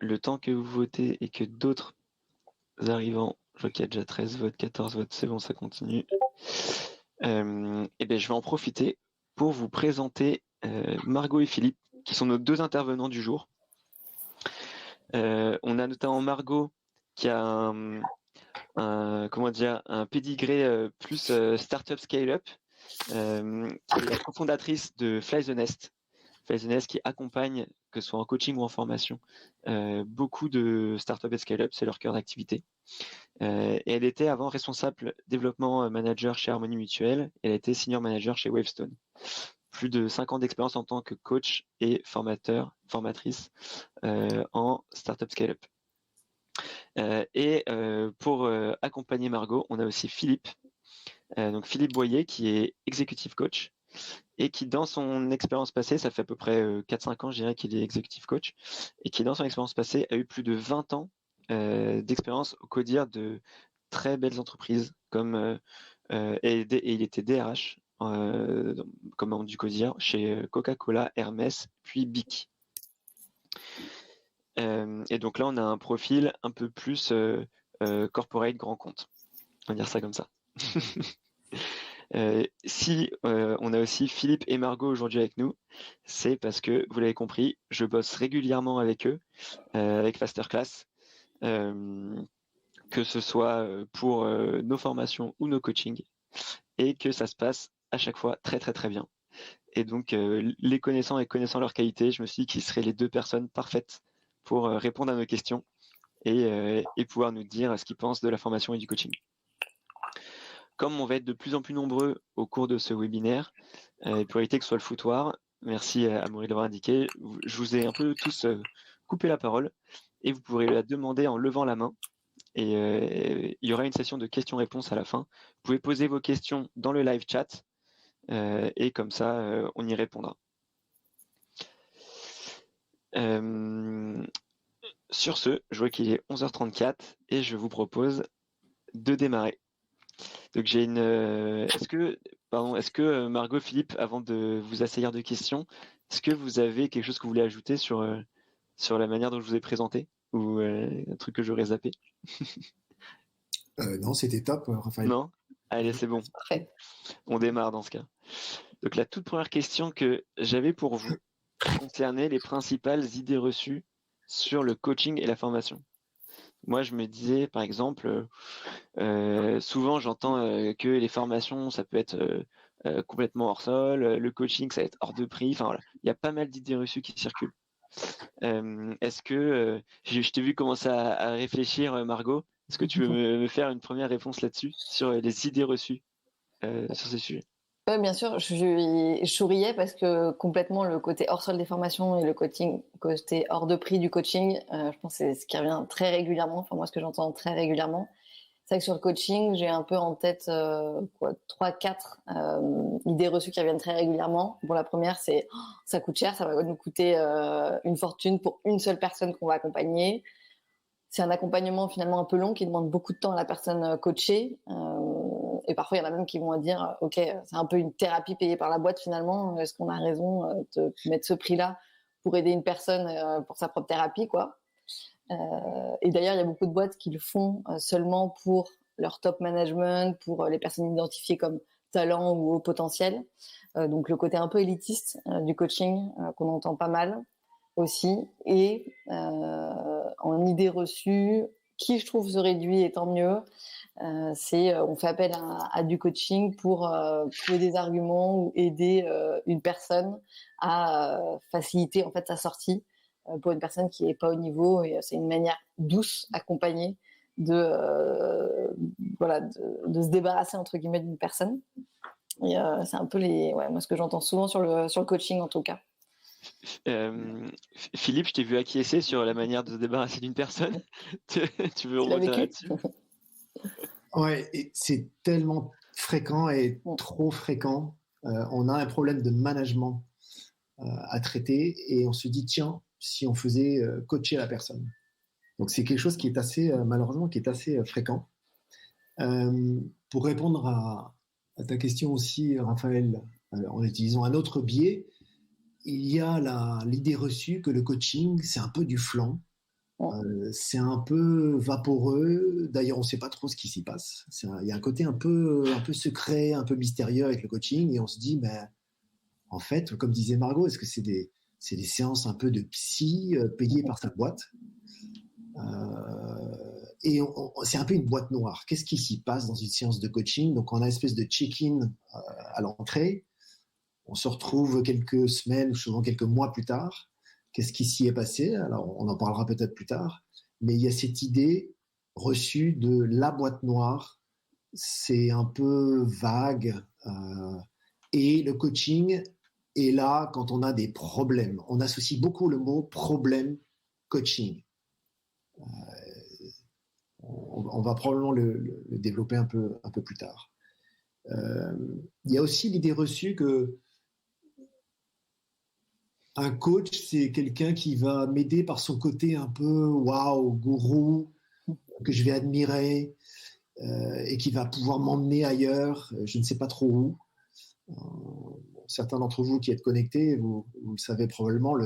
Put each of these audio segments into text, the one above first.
le temps que vous votez et que d'autres arrivants, je vois qu'il y a déjà 13 votes, 14 votes, c'est bon, ça continue. Et bien, je vais en profiter pour vous présenter Margot et Philippe, qui sont nos deux intervenants du jour. On a notamment Margot qui a un pédigré plus startup scale-up, qui est la cofondatrice de Fly the Nest. Fly the Nest qui accompagne, que ce soit en coaching ou en formation, beaucoup de startups et scale-up, c'est leur cœur d'activité. Et elle était avant responsable développement manager chez Harmonie Mutuelle. Elle a été senior manager chez Wavestone. Plus de 5 ans d'expérience en tant que coach et formatrice en startup scale-up. Pour accompagner Margot, on a aussi Philippe. Donc Philippe Boyer qui est executive coach et qui dans son expérience passée, ça fait à peu près 4-5 ans je dirais qu'il est executive coach, et qui dans son expérience passée a eu plus de 20 ans d'expérience au codir de très belles entreprises comme et il était DRH comme membre du CODIR chez Coca-Cola, Hermès, puis Bic. Et donc là, on a un profil un peu plus corporate grand compte. On va dire ça comme ça. Si on a aussi Philippe et Margot aujourd'hui avec nous, c'est parce que, vous l'avez compris, je bosse régulièrement avec eux, avec Fasterclass, que ce soit pour nos formations ou nos coachings, et que ça se passe à chaque fois très très très bien. Et donc, les connaissant et connaissant leur qualité, je me suis dit qu'ils seraient les deux personnes parfaites pour répondre à nos questions et pouvoir nous dire ce qu'ils pensent de la formation et du coaching. Comme on va être de plus en plus nombreux au cours de ce webinaire, et pour éviter que ce soit le foutoir, merci à Maurice de l'avoir indiqué, je vous ai un peu tous coupé la parole et vous pourrez la demander en levant la main. Et il y aura une session de questions-réponses à la fin. Vous pouvez poser vos questions dans le live chat et comme ça, on y répondra. Sur ce, je vois qu'il est 11h34 et je vous propose de démarrer. Donc j'ai une. Est-ce que Margot, Philippe, avant de vous assaillir de questions, est-ce que vous avez quelque chose que vous voulez ajouter sur la manière dont je vous ai présenté ou un truc que j'aurais zappé? Non, c'était top, Raphaël. Non? Allez, c'est bon. Parfait. On démarre dans ce cas. Donc la toute première question que j'avais pour vous concernait les principales idées reçues sur le coaching et la formation. Moi, je me disais, par exemple, souvent j'entends que les formations, ça peut être complètement hors sol, le coaching, ça va être hors de prix. Enfin voilà, il y a pas mal d'idées reçues qui circulent. Est-ce que je t'ai vu commencer à réfléchir, Margot? Est-ce que tu veux me faire une première réponse là-dessus, sur les idées reçues sur ces sujets? Ouais, bien sûr, je souriais parce que complètement le côté hors sol des formations et le côté hors de prix du coaching, je pense que c'est ce qui revient très régulièrement. Enfin, moi, ce que j'entends très régulièrement, c'est vrai que sur le coaching, j'ai un peu en tête 3-4 idées reçues qui reviennent très régulièrement. Bon, la première, c'est ça coûte cher, ça va nous coûter une fortune pour une seule personne qu'on va accompagner. C'est un accompagnement finalement un peu long qui demande beaucoup de temps à la personne coachée. Et parfois, il y en a même qui vont dire, OK, c'est un peu une thérapie payée par la boîte finalement. Est-ce qu'on a raison de mettre ce prix-là pour aider une personne pour sa propre thérapie, quoi. Et d'ailleurs, il y a beaucoup de boîtes qui le font seulement pour leur top management, pour les personnes identifiées comme talent ou au potentiel. Donc le côté un peu élitiste du coaching qu'on entend pas mal aussi. Et en idée reçue, qui je trouve se réduit et tant mieux, c'est on fait appel à du coaching pour trouver des arguments ou aider une personne à faciliter en fait sa sortie pour une personne qui est pas au niveau, et c'est une manière douce, accompagnée de se débarrasser entre guillemets d'une personne. Et c'est un peu moi ce que j'entends souvent sur le coaching en tout cas. Philippe, je t'ai vu acquiescer sur la manière de se débarrasser d'une personne. Tu veux rebondir là-dessus? Ouais, et c'est tellement fréquent et trop fréquent. On a un problème de management à traiter et on se dit, tiens, si on faisait coacher la personne. Donc c'est quelque chose qui est assez, malheureusement, qui est assez fréquent. Pour répondre à ta question aussi, Raphaël, en utilisant un autre biais, il y a l'idée reçue que le coaching, c'est un peu du flan. C'est un peu vaporeux. D'ailleurs, on ne sait pas trop ce qui s'y passe. Il y a un côté un peu secret, un peu mystérieux avec le coaching. Et on se dit, ben, en fait, comme disait Margot, est-ce que c'est des séances un peu de psy payées par sa boîte et c'est un peu une boîte noire. Qu'est-ce qui s'y passe dans une séance de coaching? Donc, on a une espèce de check-in à l'entrée. On se retrouve quelques semaines ou souvent quelques mois plus tard. Qu'est-ce qui s'y est passé? Alors, on en parlera peut-être plus tard. Mais il y a cette idée reçue de la boîte noire. C'est un peu vague. Et le coaching est là quand on a des problèmes. On associe beaucoup le mot problème coaching. On va probablement le développer un peu plus tard. Il y a aussi l'idée reçue que un coach, c'est quelqu'un qui va m'aider par son côté un peu waouh, gourou, que je vais admirer et qui va pouvoir m'emmener ailleurs, je ne sais pas trop où. Certains d'entre vous qui êtes connectés, vous le savez probablement,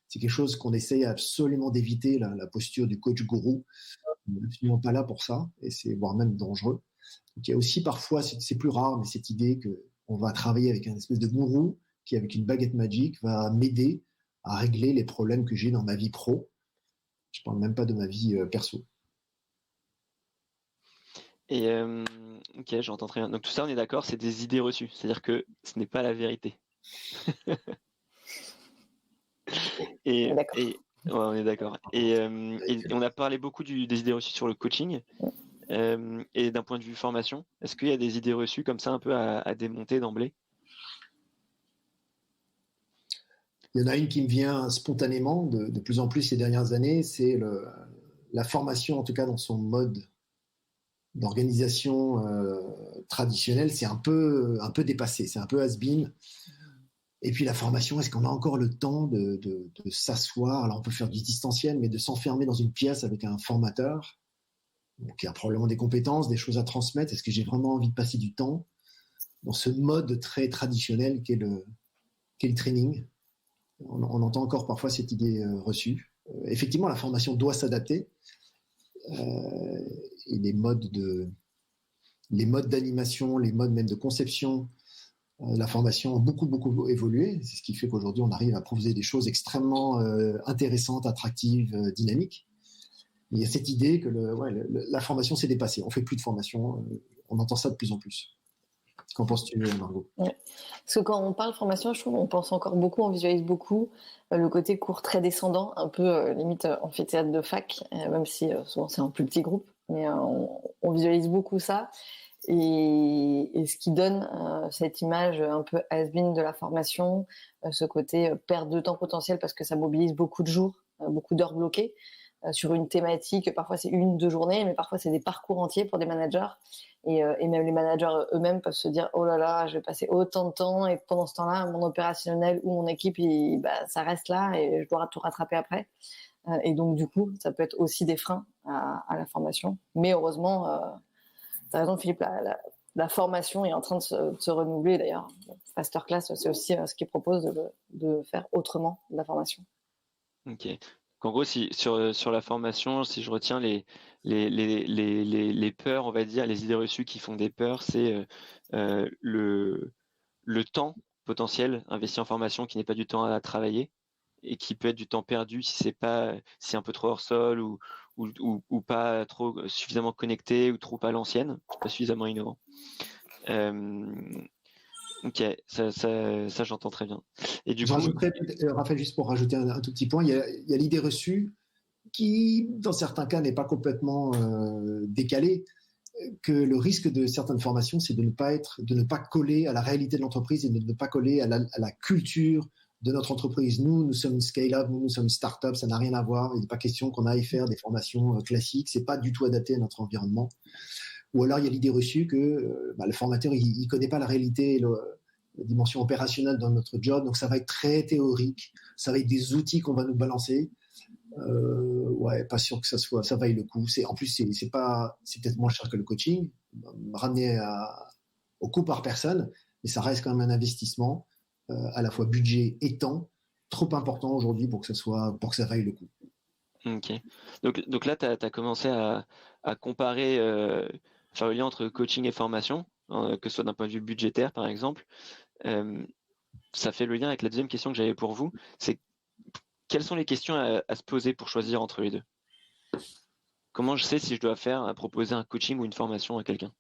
c'est quelque chose qu'on essaye absolument d'éviter, la posture du coach gourou. On n'est absolument pas là pour ça, et c'est voire même dangereux. Donc, il y a aussi parfois, c'est plus rare, mais cette idée qu'on va travailler avec un espèce de gourou qui, avec une baguette magique, va m'aider à régler les problèmes que j'ai dans ma vie pro. Je ne parle même pas de ma vie perso. Et ok, j'entends très bien. Donc tout ça, on est d'accord, c'est des idées reçues. C'est-à-dire que ce n'est pas la vérité. Ouais, on est d'accord. Et on a parlé beaucoup des idées reçues sur le coaching. Et d'un point de vue formation, est-ce qu'il y a des idées reçues comme ça un peu à démonter d'emblée? Il y en a une qui me vient spontanément de plus en plus ces dernières années, c'est la formation, en tout cas dans son mode d'organisation traditionnelle, c'est un peu dépassé, c'est un peu has-been. Et puis la formation, est-ce qu'on a encore le temps de s'asseoir? Alors on peut faire du distanciel, mais de s'enfermer dans une pièce avec un formateur qui a probablement des compétences, des choses à transmettre. Est-ce que j'ai vraiment envie de passer du temps dans ce mode très traditionnel qu'est le training? On entend encore parfois cette idée reçue. Effectivement, la formation doit s'adapter. Et les modes d'animation, les modes même de conception, la formation a beaucoup évolué. C'est ce qui fait qu'aujourd'hui, on arrive à proposer des choses extrêmement intéressantes, attractives, dynamiques. Mais il y a cette idée que la formation s'est dépassée. On ne fait plus de formation. On entend ça de plus en plus. Qu'en penses-tu, Margot? Ouais. Parce que quand on parle formation, je trouve qu'on pense encore beaucoup, on visualise beaucoup le côté cours très descendant, un peu limite amphithéâtre de fac, même si souvent c'est en plus petit groupe, mais on visualise beaucoup ça. Et ce qui donne cette image un peu has-been de la formation, ce côté perte de temps potentiel parce que ça mobilise beaucoup de jours, beaucoup d'heures bloquées sur une thématique. Parfois c'est 1-2 journées, mais parfois c'est des parcours entiers pour des managers. Et même les managers eux-mêmes peuvent se dire oh là là, je vais passer autant de temps et pendant ce temps-là, mon opérationnel ou mon équipe, ça reste là et je dois tout rattraper après. Et donc du coup, ça peut être aussi des freins à la formation. Mais heureusement, tu as raison Philippe, la formation est en train de se renouveler d'ailleurs. Masterclass, c'est aussi ce qu'ils proposent de faire autrement de la formation. Ok. En gros, sur la formation, si je retiens les peurs, on va dire, les idées reçues qui font des peurs, c'est le temps potentiel investi en formation qui n'est pas du temps à travailler et qui peut être du temps perdu si c'est un peu trop hors sol ou pas trop suffisamment connecté ou trop à l'ancienne, pas suffisamment innovant. Ok, ça j'entends très bien. Et du coup, rajouterais, Raphaël, juste pour rajouter un tout petit point, il y a l'idée reçue qui, dans certains cas, n'est pas complètement décalée, que le risque de certaines formations, c'est de ne pas coller à la réalité de l'entreprise et de ne pas coller à la culture de notre entreprise. Nous sommes une scale-up, nous sommes une start-up, ça n'a rien à voir. Il n'est pas question qu'on aille faire des formations classiques, c'est pas du tout adapté à notre environnement. Ou alors il y a l'idée reçue que le formateur, il connaît pas la réalité, la dimension opérationnelle dans notre job, donc ça va être très théorique, ça va être des outils qu'on va nous balancer. Pas sûr que ça vaille le coup. En plus, c'est peut-être moins cher que le coaching, ramené au coût par personne, mais ça reste quand même un investissement, à la fois budget et temps, trop important aujourd'hui pour que ça vaille le coup. Ok. Donc là, tu as commencé à comparer, faire le lien entre coaching et formation, que ce soit d'un point de vue budgétaire, par exemple. Euh, Ça fait le lien avec la deuxième question que j'avais pour vous. C'est quelles sont les questions à se poser pour choisir entre les deux? Comment je sais si je dois proposer un coaching ou une formation à quelqu'un?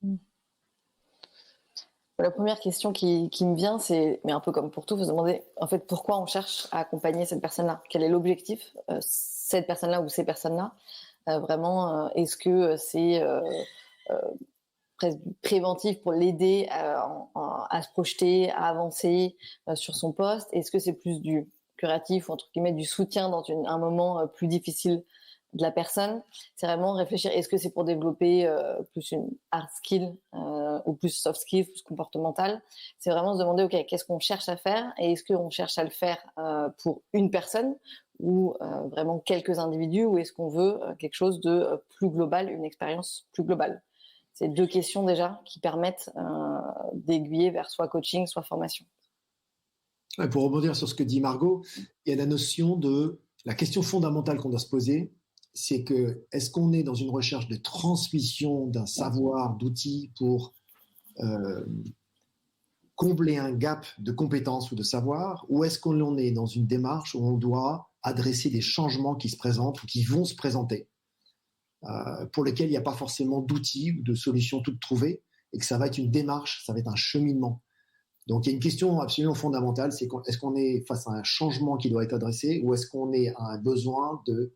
La première question qui me vient, c'est, mais un peu comme pour tout, vous se demander en fait pourquoi on cherche à accompagner cette personne-là. Quel est l'objectif, cette personne-là ou ces personnes-là? Vraiment, est-ce que c'est presque préventif pour l'aider à se projeter, à avancer sur son poste? Est-ce que c'est plus du curatif ou entre guillemets du soutien dans un moment plus difficile de la personne? C'est vraiment réfléchir, est-ce que c'est pour développer plus une hard skill ou plus soft skill, plus comportemental? C'est vraiment se demander, ok, qu'est-ce qu'on cherche à faire et est-ce qu'on cherche à le faire pour une personne ou vraiment quelques individus, ou est-ce qu'on veut quelque chose de plus global, une expérience plus globale? C'est deux questions déjà qui permettent d'aiguiller vers soit coaching, soit formation. Ouais, pour rebondir sur ce que dit Margot, il y a la notion de la question fondamentale qu'on doit se poser, c'est que est-ce qu'on est dans une recherche de transmission d'un savoir, d'outils pour combler un gap de compétences ou de savoir, ou est-ce qu'on est dans une démarche où on doit adresser des changements qui se présentent ou qui vont se présenter, pour lesquels il n'y a pas forcément d'outils ou de solutions toutes trouvées, et que ça va être une démarche, ça va être un cheminement. Donc il y a une question absolument fondamentale, c'est est-ce qu'on est face à un changement qui doit être adressé, ou est-ce qu'on est à un besoin de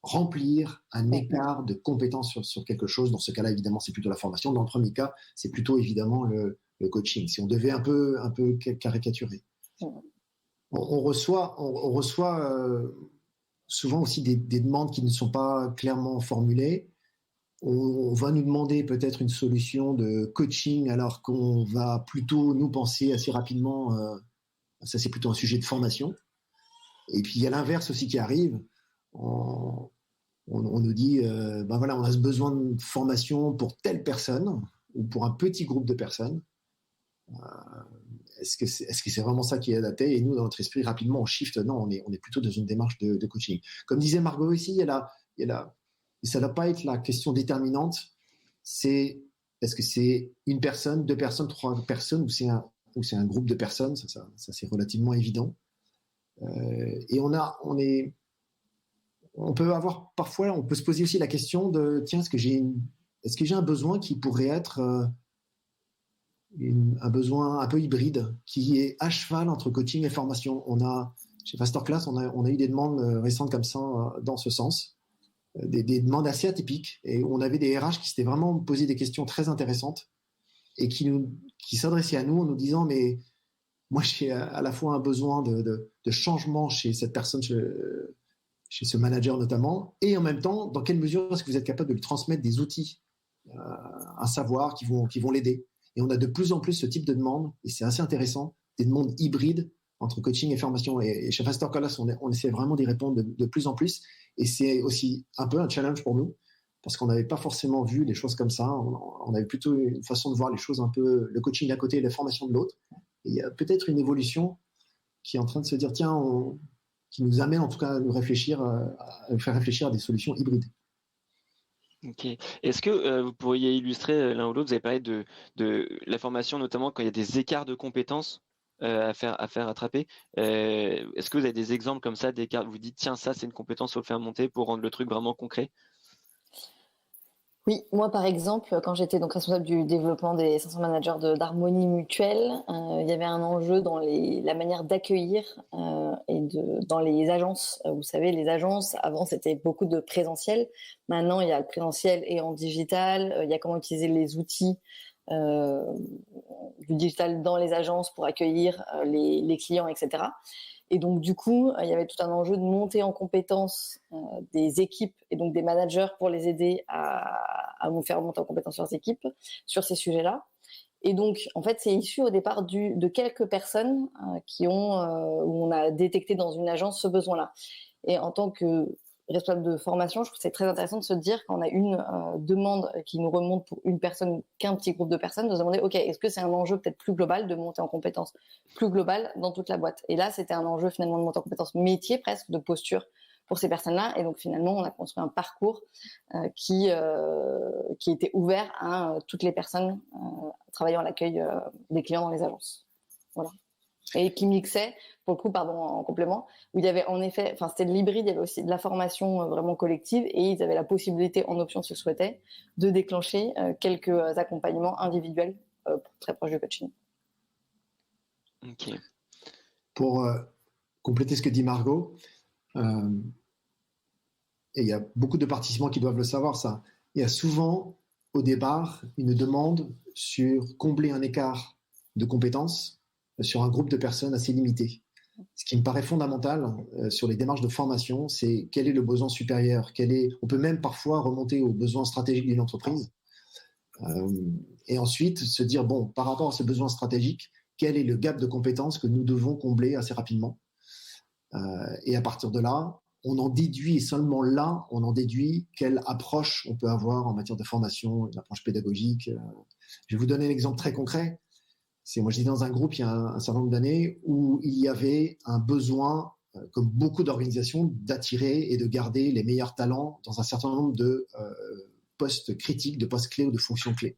remplir un écart de compétences sur quelque chose? Dans ce cas-là, évidemment, c'est plutôt la formation. Dans le premier cas, c'est plutôt évidemment le coaching, si on devait un peu caricaturer. On reçoit souvent aussi des demandes qui ne sont pas clairement formulées. On va nous demander peut-être une solution de coaching alors qu'on va plutôt nous penser assez rapidement, ça c'est plutôt un sujet de formation. Et puis il y a l'inverse aussi qui arrive. On nous dit, ben voilà, on a ce besoin de formation pour telle personne ou pour un petit groupe de personnes. Est-ce que c'est vraiment ça qui est adapté? Et nous, dans notre esprit, rapidement, on shift. Non, on est plutôt dans une démarche de coaching. Comme disait Margot ici, ça ne doit pas être la question déterminante. C'est est-ce que c'est une personne, deux personnes, trois personnes, ou c'est un groupe de personnes? Ça c'est relativement évident. Et on peut avoir parfois, on peut se poser aussi la question de tiens, est-ce que j'ai un besoin qui pourrait être un besoin un peu hybride, qui est à cheval entre coaching et formation? Chez Masterclass, on a eu des demandes récentes comme ça dans ce sens. Des demandes assez atypiques, et on avait des RH qui s'étaient vraiment posé des questions très intéressantes et qui s'adressaient à nous en nous disant mais moi j'ai à la fois un besoin de changement chez cette personne, chez ce manager notamment, et en même temps dans quelle mesure est-ce que vous êtes capable de lui transmettre des outils, un savoir qui vont l'aider. Et on a de plus en plus ce type de demandes, et c'est assez intéressant, des demandes hybrides entre coaching et formation. Et chez Masterclass, on essaie vraiment d'y répondre de plus en plus. Et c'est aussi un peu un challenge pour nous, parce qu'on n'avait pas forcément vu les choses comme ça. On avait plutôt une façon de voir les choses un peu, le coaching d'un côté et la formation de l'autre. Et il y a peut-être une évolution qui est en train de se dire, tiens, qui nous amène en tout cas à nous faire réfléchir à des solutions hybrides. Ok. Est-ce que vous pourriez illustrer l'un ou l'autre? Vous avez parlé de la formation, notamment quand il y a des écarts de compétences à faire attraper. Est-ce que vous avez des exemples comme ça d'écarts? Vous dites tiens, ça c'est une compétence, faut le faire monter pour rendre le truc vraiment concret. Oui, moi par exemple, quand j'étais donc responsable du développement des 500 managers d'harmonie mutuelle, il y avait un enjeu dans la manière d'accueillir dans les agences. Vous savez, les agences, avant c'était beaucoup de présentiel. Maintenant, il y a le présentiel et en digital. Il y a comment utiliser les outils du digital dans les agences pour accueillir les clients, etc. Et donc, du coup, il y avait tout un enjeu de monter en compétence des équipes et donc des managers pour les aider à nous faire monter en compétence leurs équipes sur ces sujets-là. Et donc, en fait, c'est issu au départ de quelques personnes où on a détecté dans une agence ce besoin-là. Et en tant que responsable de formation, je trouve que c'est très intéressant de se dire quand on a une demande qui nous remonte pour une personne qu'un petit groupe de personnes, de se demander, OK, est-ce que c'est un enjeu peut-être plus global de monter en compétences plus globales dans toute la boîte? Et là, c'était un enjeu finalement de monter en compétences métier presque, de posture pour ces personnes-là. Et donc finalement, on a construit un parcours qui était ouvert à toutes les personnes travaillant à l'accueil des clients dans les agences. Voilà. Et qui mixait, pour le coup, en complément, où il y avait en effet, c'était de l'hybride, il y avait aussi de la formation vraiment collective, et ils avaient la possibilité, en option s'ils le souhaitaient, de déclencher quelques accompagnements individuels très proches du coaching. Ok. Pour compléter ce que dit Margot, et il y a beaucoup de participants qui doivent le savoir, ça, il y a souvent au départ une demande sur combler un écart de compétences sur un groupe de personnes assez limité. Ce qui me paraît fondamental sur les démarches de formation, c'est quel est le besoin supérieur, on peut même parfois remonter aux besoins stratégiques d'une entreprise, et ensuite se dire, bon, par rapport à ce besoin stratégique, quel est le gap de compétences que nous devons combler assez rapidement, et à partir de là, on en déduit, et seulement là, on en déduit quelle approche on peut avoir en matière de formation, une approche pédagogique. Je vais vous donner un exemple très concret. Moi, j'étais dans un groupe il y a un certain nombre d'années où il y avait un besoin, comme beaucoup d'organisations, d'attirer et de garder les meilleurs talents dans un certain nombre de postes critiques, de postes clés ou de fonctions clés.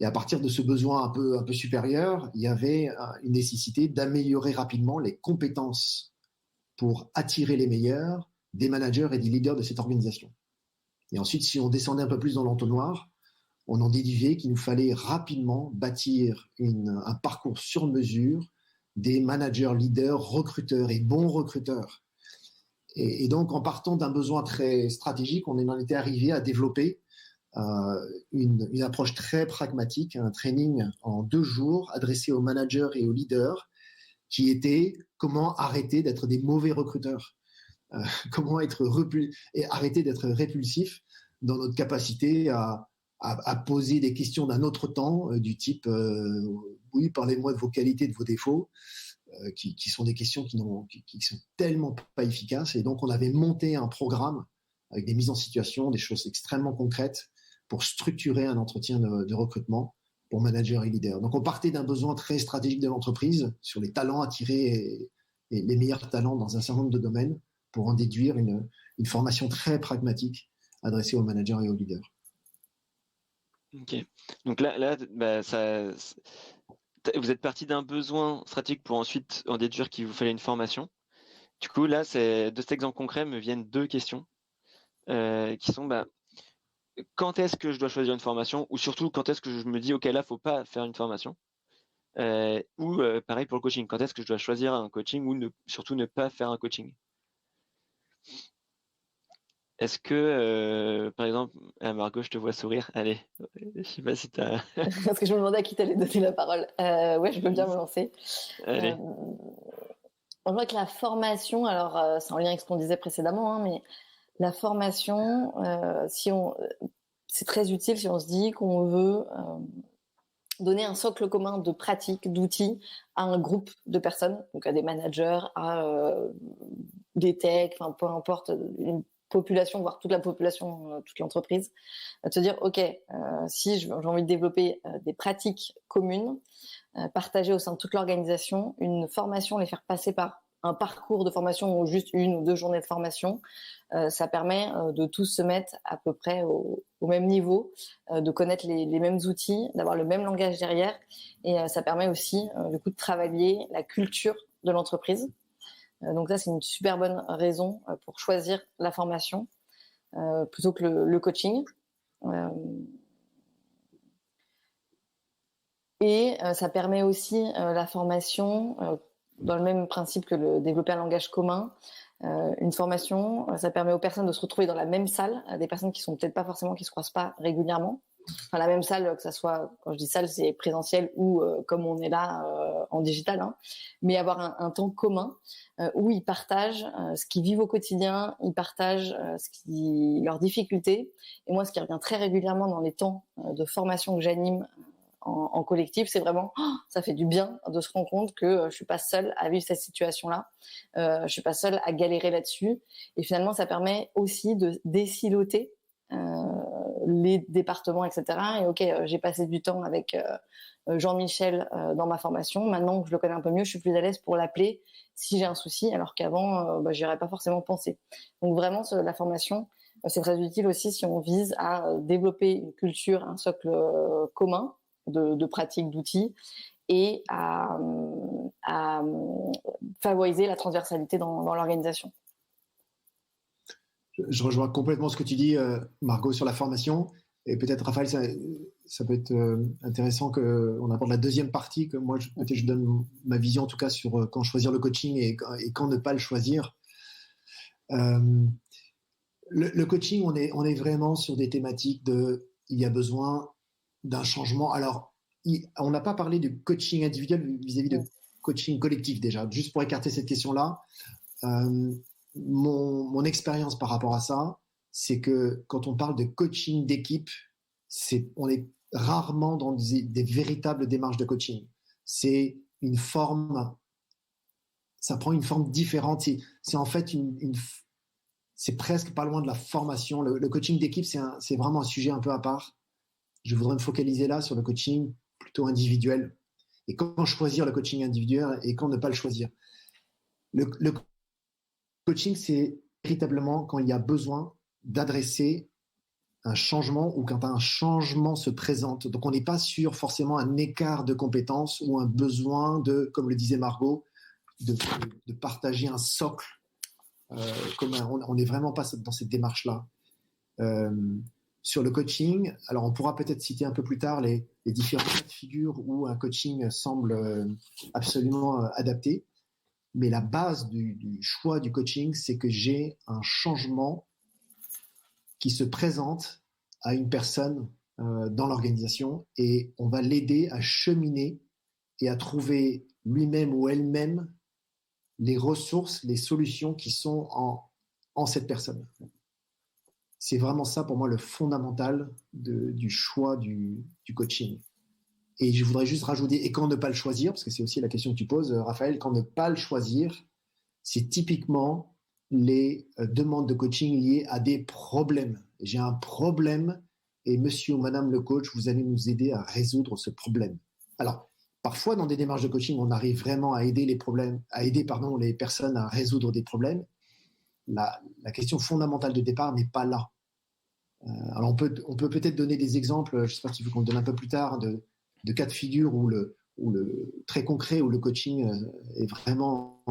Et à partir de ce besoin un peu supérieur, il y avait une nécessité d'améliorer rapidement les compétences pour attirer les meilleurs des managers et des leaders de cette organisation. Et ensuite, si on descendait un peu plus dans l'entonnoir, on en déduisait qu'il nous fallait rapidement bâtir un parcours sur mesure des managers, leaders, recruteurs et bons recruteurs. Et donc, en partant d'un besoin très stratégique, on en était arrivé à développer une approche très pragmatique, un training en 2 jours adressé aux managers et aux leaders, qui était comment arrêter d'être des mauvais recruteurs, comment arrêter d'être répulsif dans notre capacité à poser des questions d'un autre temps, du type oui, parlez-moi de vos qualités, de vos défauts, qui sont des questions qui sont tellement pas efficaces. Et donc, on avait monté un programme avec des mises en situation, des choses extrêmement concrètes pour structurer un entretien de recrutement pour managers et leaders. Donc, on partait d'un besoin très stratégique de l'entreprise sur les talents attirés et les meilleurs talents dans un certain nombre de domaines pour en déduire une formation très pragmatique adressée aux managers et aux leaders. Ok. Donc là vous êtes parti d'un besoin stratégique pour ensuite en déduire qu'il vous fallait une formation. Du coup, là, de cet exemple concret me viennent 2 questions qui sont quand est-ce que je dois choisir une formation, ou surtout quand est-ce que je me dis ok, là, faut pas faire une formation, ou pareil pour le coaching, quand est-ce que je dois choisir un coaching ou surtout ne pas faire un coaching. Est-ce que, par exemple, Margot, je te vois sourire. Allez, je sais pas si tu as... Parce que je me demandais à qui t'allais donner la parole. Ouais, je peux bien me lancer. Allez. On voit que la formation, alors c'est en lien avec ce qu'on disait précédemment, mais la formation, c'est très utile si on se dit qu'on veut donner un socle commun de pratiques, d'outils à un groupe de personnes, donc à des managers, à des techs, enfin peu importe, une population, voire toute la population, toute l'entreprise, de se dire ok, si j'ai envie de développer des pratiques communes, partagées au sein de toute l'organisation, une formation, les faire passer par un parcours de formation ou juste 1 ou 2 journées de formation, ça permet de tous se mettre à peu près au même niveau, de connaître les mêmes outils, d'avoir le même langage derrière, et ça permet aussi du coup de travailler la culture de l'entreprise. Donc ça, c'est une super bonne raison pour choisir la formation plutôt que le coaching. Et ça permet aussi la formation dans le même principe que développer un langage commun. Une formation, ça permet aux personnes de se retrouver dans la même salle, des personnes qui sont peut-être pas forcément, qui se croisent pas régulièrement. Enfin, la même salle, que ça soit, quand je dis salle, c'est présentiel ou comme on est là en digital, mais avoir un temps commun où ils partagent ce qu'ils vivent au quotidien, ils partagent leurs difficultés. Et moi, ce qui revient très régulièrement dans les temps de formation que j'anime en collectif, c'est vraiment ça fait du bien de se rendre compte que je suis pas seule à vivre cette situation-là, je suis pas seule à galérer là-dessus, et finalement ça permet aussi de désiloter les départements, etc. Et ok, j'ai passé du temps avec Jean-Michel dans ma formation. Maintenant que je le connais un peu mieux, je suis plus à l'aise pour l'appeler si j'ai un souci, alors qu'avant, j'y aurais pas forcément pensé. Donc vraiment, la formation, c'est très utile aussi si on vise à développer une culture, un socle commun de pratiques, d'outils, et à favoriser la transversalité dans l'organisation. Je rejoins complètement ce que tu dis, Margot, sur la formation. Et peut-être, Raphaël, ça peut être intéressant qu'on aborde la deuxième partie, que moi, peut-être je donne ma vision, en tout cas, sur quand choisir le coaching et quand ne pas le choisir. Le coaching, on est vraiment sur des thématiques il y a besoin d'un changement. Alors, on n'a pas parlé de coaching individuel vis-à-vis de coaching collectif déjà. Juste pour écarter cette question-là, mon expérience par rapport à ça, c'est que quand on parle de coaching d'équipe, on est rarement dans des véritables démarches de coaching. C'est une forme, ça prend une forme différente. C'est en fait c'est presque pas loin de la formation. Le coaching d'équipe, c'est vraiment un sujet un peu à part. Je voudrais me focaliser là sur le coaching plutôt individuel. Et quand choisir le coaching individuel et quand ne pas le choisir. Le coaching, c'est véritablement quand il y a besoin d'adresser un changement ou quand un changement se présente. Donc, on n'est pas sur forcément un écart de compétences ou un besoin comme le disait Margot, de partager un socle commun. On n'est vraiment pas dans cette démarche-là. Sur le coaching, alors on pourra peut-être citer un peu plus tard les différents cas de figure où un coaching semble absolument adapté. Mais la base du choix du coaching, c'est que j'ai un changement qui se présente à une personne dans l'organisation et on va l'aider à cheminer et à trouver lui-même ou elle-même les ressources, les solutions qui sont en cette personne. C'est vraiment ça pour moi le fondamental du choix du coaching. Et je voudrais juste rajouter, et quand ne pas le choisir, parce que c'est aussi la question que tu poses, Raphaël, quand ne pas le choisir, c'est typiquement les demandes de coaching liées à des problèmes. J'ai un problème et monsieur ou madame le coach, vous allez nous aider à résoudre ce problème. Alors, parfois dans des démarches de coaching, on arrive vraiment à aider les personnes à résoudre des problèmes. La question fondamentale de départ n'est pas là. Alors on peut peut-être donner des exemples, je ne sais pas si vous qu'on donne un peu plus tard, de cas de figure où le très concret, où le coaching est vraiment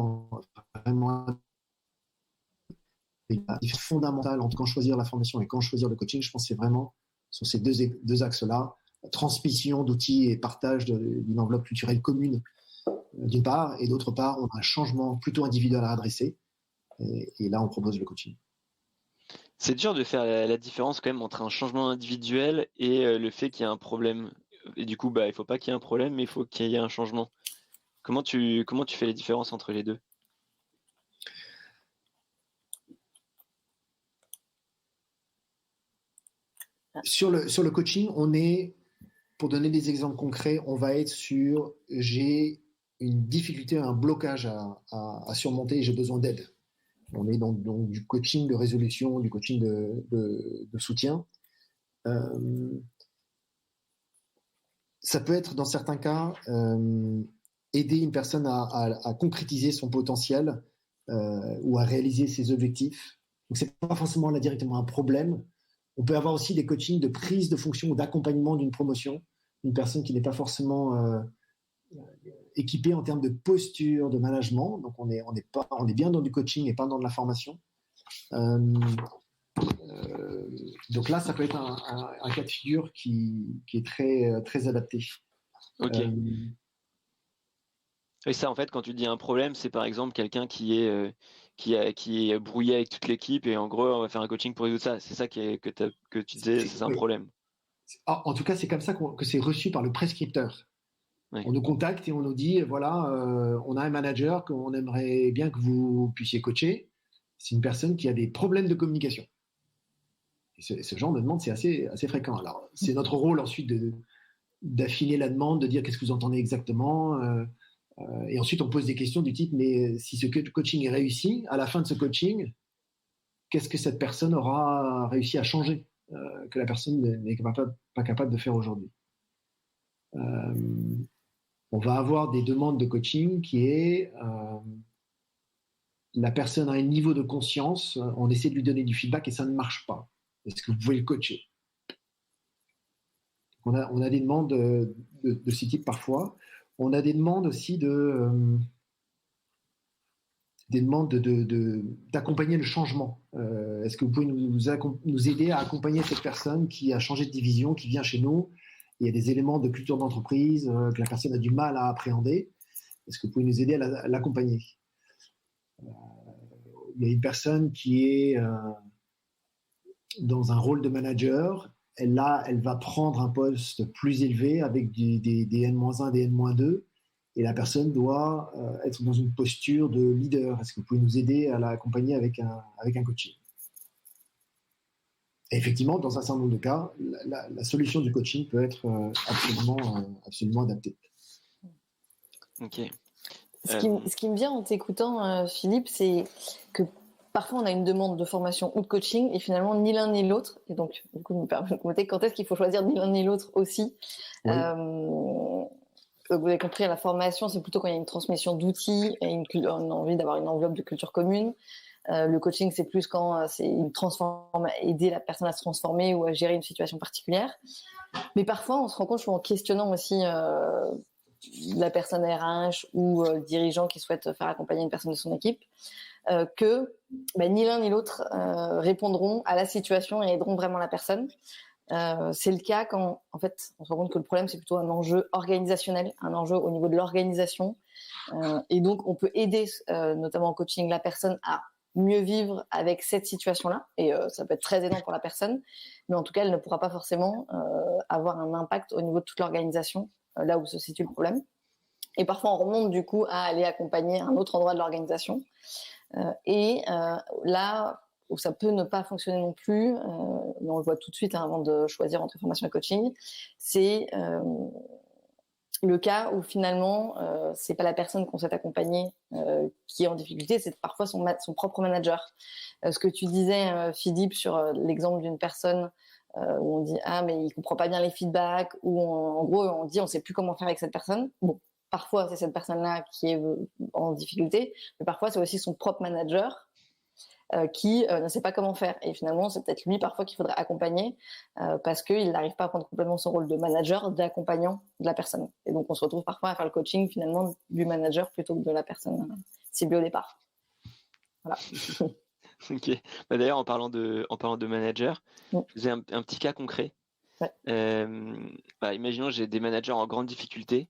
fondamental entre quand choisir la formation et quand choisir le coaching. Je pense que c'est vraiment sur ces deux axes-là, transmission d'outils et partage d'une enveloppe culturelle commune d'une part, et d'autre part, on a un changement plutôt individuel à adresser, et là on propose le coaching. C'est dur de faire la différence quand même entre un changement individuel et le fait qu'il y a un problème. Et du coup, il ne faut pas qu'il y ait un problème, mais il faut qu'il y ait un changement. Comment tu fais les différences entre les deux? Sur le coaching, pour donner des exemples concrets, on va être sur j'ai une difficulté, un blocage à surmonter et j'ai besoin d'aide. On est donc du coaching de résolution, du coaching de soutien. Ça peut être, dans certains cas, aider une personne à concrétiser son potentiel ou à réaliser ses objectifs. Donc, ce n'est pas forcément là directement un problème. On peut avoir aussi des coachings de prise de fonction ou d'accompagnement d'une promotion. Une personne qui n'est pas forcément équipée en termes de posture, de management. Donc, on est bien dans du coaching et pas dans de la formation. Donc là, ça peut être un cas de figure qui est très, très adapté. Ok. Et ça, en fait, quand tu dis un problème, c'est par exemple quelqu'un qui est brouillé avec toute l'équipe et en gros, on va faire un coaching pour résoudre ça. C'est ça que tu disais, c'est un problème. En tout cas, c'est comme ça que c'est reçu par le prescripteur. Oui. On nous contacte et on nous dit, voilà, on a un manager qu'on aimerait bien que vous puissiez coacher. C'est une personne qui a des problèmes de communication. Et ce genre de demande, c'est assez fréquent. Alors, c'est notre rôle ensuite d'affiner la demande, de dire qu'est-ce que vous entendez exactement. Et ensuite, on pose des questions du type, mais si ce coaching est réussi, à la fin de ce coaching, qu'est-ce que cette personne aura réussi à changer que la personne n'est pas capable de faire aujourd'hui. On va avoir des demandes de coaching qui est la personne a un niveau de conscience, on essaie de lui donner du feedback et ça ne marche pas. Est-ce que vous pouvez le coacher? On a des demandes de ce type parfois. On a des demandes aussi d'accompagner le changement. Est-ce que vous pouvez nous aider à accompagner cette personne qui a changé de division, qui vient chez nous? Il y a des éléments de culture d'entreprise que la personne a du mal à appréhender. Est-ce que vous pouvez nous aider à l'accompagner? Il y a une personne qui est dans un rôle de manager. Elle va prendre un poste plus élevé avec des N-1, des N-2. Et la personne doit être dans une posture de leader. Est-ce que vous pouvez nous aider à l'accompagner avec un coaching? Et effectivement, dans un certain nombre de cas, la solution du coaching peut être absolument adaptée. Ok. Ce qui me vient en t'écoutant, Philippe, c'est que parfois on a une demande de formation ou de coaching et finalement ni l'un ni l'autre. Et donc, du coup, je me permets de commenter quand est-ce qu'il faut choisir ni l'un ni l'autre aussi. Oui. Vous avez compris, la formation, c'est plutôt quand il y a une transmission d'outils et une envie d'avoir une enveloppe de culture commune. Le coaching, c'est plus quand c'est aider la personne à se transformer ou à gérer une situation particulière. Mais parfois, on se rend compte, en questionnant aussi la personne RH ou le dirigeant qui souhaite faire accompagner une personne de son équipe, que ni l'un ni l'autre répondront à la situation et aideront vraiment la personne. C'est le cas quand, en fait, on se rend compte que le problème, c'est plutôt un enjeu organisationnel, un enjeu au niveau de l'organisation. Et donc, on peut aider, notamment en coaching, la personne à mieux vivre avec cette situation-là. Et ça peut être très aidant pour la personne. Mais en tout cas, elle ne pourra pas forcément avoir un impact au niveau de toute l'organisation, là où se situe le problème. Et parfois, on remonte du coup à aller accompagner un autre endroit de l'organisation. Là où ça peut ne pas fonctionner non plus, mais on le voit tout de suite avant de choisir entre formation et coaching, c'est le cas où finalement c'est pas la personne qu'on souhaite accompagner qui est en difficulté, c'est parfois son propre manager. Ce que tu disais, Philippe, sur l'exemple d'une personne où on dit mais il comprend pas bien les feedbacks, ou en gros on dit on sait plus comment faire avec cette personne. Bon, parfois c'est cette personne-là qui est en difficulté, mais parfois c'est aussi son propre manager qui ne sait pas comment faire. Et finalement, c'est peut-être lui parfois qu'il faudrait accompagner parce qu'il n'arrive pas à prendre complètement son rôle de manager, d'accompagnant de la personne. Et donc, on se retrouve parfois à faire le coaching finalement du manager plutôt que de la personne ciblée au départ. Voilà. Ok. D'ailleurs, en parlant de manager, je faisais un petit cas concret. Ouais. Imaginons j'ai des managers en grande difficulté.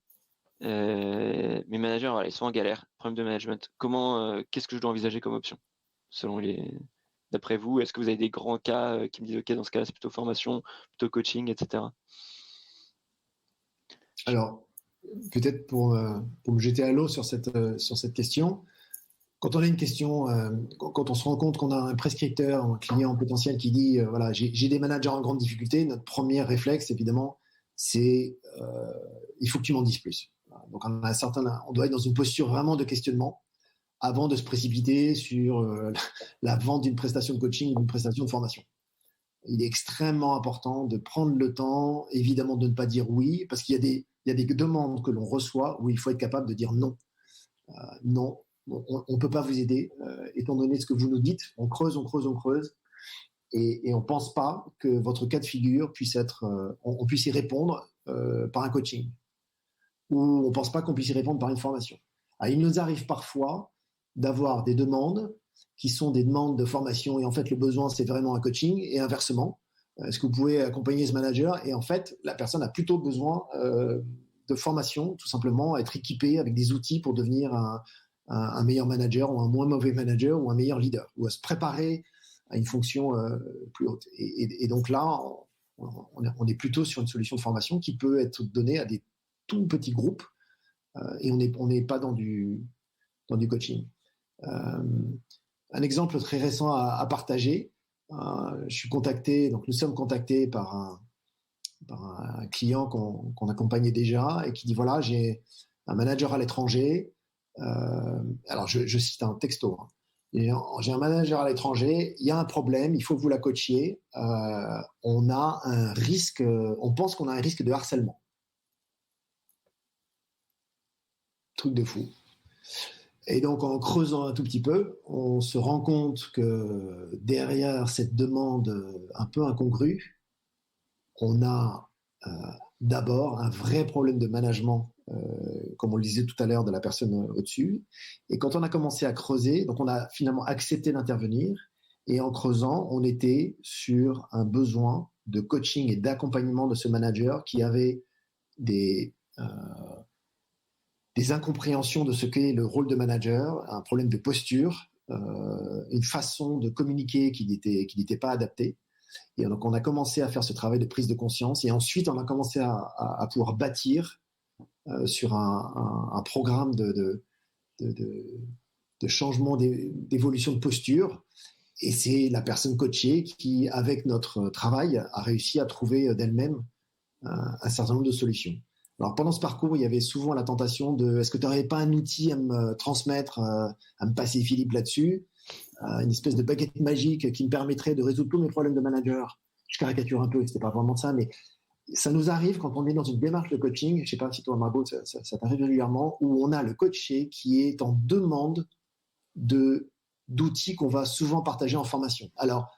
Mes managers, ils sont en galère, problème de management. Qu'est-ce que je dois envisager comme option d'après vous? Est-ce que vous avez des grands cas qui me disent ok, dans ce cas-là, c'est plutôt formation, plutôt coaching, etc. Alors, peut-être pour me jeter à l'eau sur cette question, quand on a une question, quand on se rend compte qu'on a un prescripteur, un client potentiel qui dit voilà, j'ai des managers en grande difficulté, notre premier réflexe, évidemment, c'est il faut que tu m'en dises plus. Donc, on doit être dans une posture vraiment de questionnement avant de se précipiter sur la vente d'une prestation de coaching ou d'une prestation de formation. Il est extrêmement important de prendre le temps, évidemment de ne pas dire oui, parce qu'il y a des demandes que l'on reçoit où il faut être capable de dire non. Non, on ne peut pas vous aider, étant donné ce que vous nous dites. On creuse, et on ne pense pas que votre cas de figure puisse on puisse y répondre par un coaching, ou on ne pense pas qu'on puisse y répondre par une formation. Alors, il nous arrive parfois d'avoir des demandes qui sont des demandes de formation et en fait le besoin c'est vraiment un coaching, et inversement, est-ce que vous pouvez accompagner ce manager, et en fait la personne a plutôt besoin de formation, tout simplement être équipée avec des outils pour devenir un meilleur manager ou un moins mauvais manager ou un meilleur leader, ou à se préparer à une fonction plus haute, et donc là on est plutôt sur une solution de formation qui peut être donnée à des tout petits groupes, et on n'est pas dans du coaching. Un exemple très récent à partager. Nous sommes contactés par un client qu'on accompagnait déjà et qui dit voilà, j'ai un manager à l'étranger. Alors je cite un texto. J'ai un manager à l'étranger, il y a un problème, il faut que vous la coachiez. On a un risque, on pense qu'on a un risque de harcèlement. Truc de fou. Et donc, en creusant un tout petit peu, on se rend compte que derrière cette demande un peu incongrue, on a d'abord un vrai problème de management, comme on le disait tout à l'heure, de la personne au-dessus. Et quand on a commencé à creuser, donc on a finalement accepté d'intervenir. Et en creusant, on était sur un besoin de coaching et d'accompagnement de ce manager qui avait des incompréhensions de ce qu'est le rôle de manager, un problème de posture, une façon de communiquer qui n'était pas adaptée. Et donc, on a commencé à faire ce travail de prise de conscience. Et ensuite, on a commencé à pouvoir bâtir sur un programme de changement, d'évolution de posture. Et c'est la personne coachée qui, avec notre travail, a réussi à trouver d'elle-même un certain nombre de solutions. Alors, pendant ce parcours, il y avait souvent la tentation de est-ce que tu n'aurais pas un outil à me transmettre, à me passer Philippe là-dessus, une espèce de baguette magique qui me permettrait de résoudre tous mes problèmes de manager. Je caricature un peu, c'était pas vraiment ça, mais ça nous arrive quand on est dans une démarche de coaching, je sais pas si toi, Margot, ça t'arrive régulièrement, où on a le coaché qui est en demande d'outils qu'on va souvent partager en formation. Alors,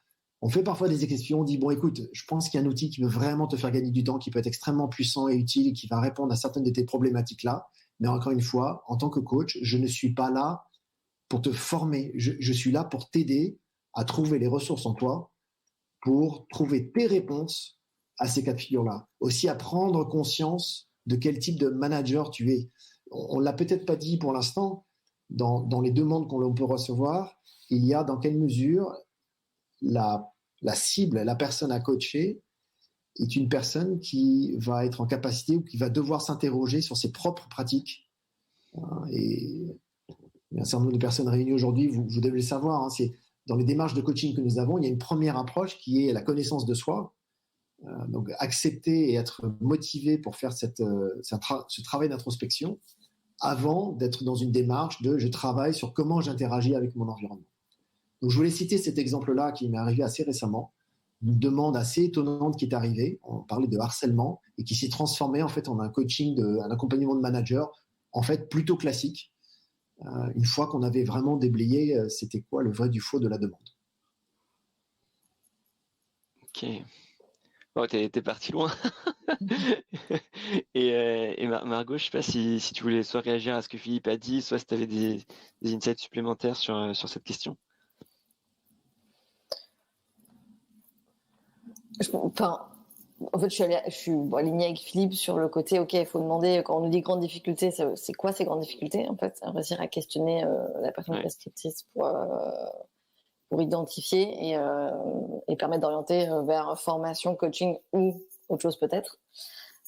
on fait parfois des questions, on dit, bon, écoute, je pense qu'il y a un outil qui peut vraiment te faire gagner du temps, qui peut être extrêmement puissant et utile, et qui va répondre à certaines de tes problématiques-là. Mais encore une fois, en tant que coach, je ne suis pas là pour te former. Je suis là pour t'aider à trouver les ressources en toi pour trouver tes réponses à ces cas de figure-là. Aussi à prendre conscience de quel type de manager tu es. On ne l'a peut-être pas dit pour l'instant, dans les demandes qu'on peut recevoir, il y a dans quelle mesure la cible, la personne à coacher, est une personne qui va être en capacité ou qui va devoir s'interroger sur ses propres pratiques. Et il y a un certain nombre de personnes réunies aujourd'hui, vous devez le savoir, c'est dans les démarches de coaching que nous avons, il y a une première approche qui est la connaissance de soi. Donc accepter et être motivé pour faire ce travail d'introspection avant d'être dans une démarche de je travaille sur comment j'interagis avec mon environnement. Donc je voulais citer cet exemple-là qui m'est arrivé assez récemment, une demande assez étonnante qui est arrivée, on parlait de harcèlement, et qui s'est transformée en fait en un coaching, un accompagnement de manager, en fait plutôt classique, une fois qu'on avait vraiment déblayé c'était quoi le vrai du faux de la demande. Ok. Oh, t'es parti loin. Et Margot, je sais pas si tu voulais soit réagir à ce que Philippe a dit, soit si tu avais des insights supplémentaires sur cette question. En fait, je suis alignée avec Philippe sur le côté, ok, il faut demander, quand on nous dit grandes difficultés, c'est quoi ces grandes difficultés, en fait, réussir à questionner la personne prescriptrice pour identifier et permettre d'orienter vers formation, coaching ou autre chose peut-être.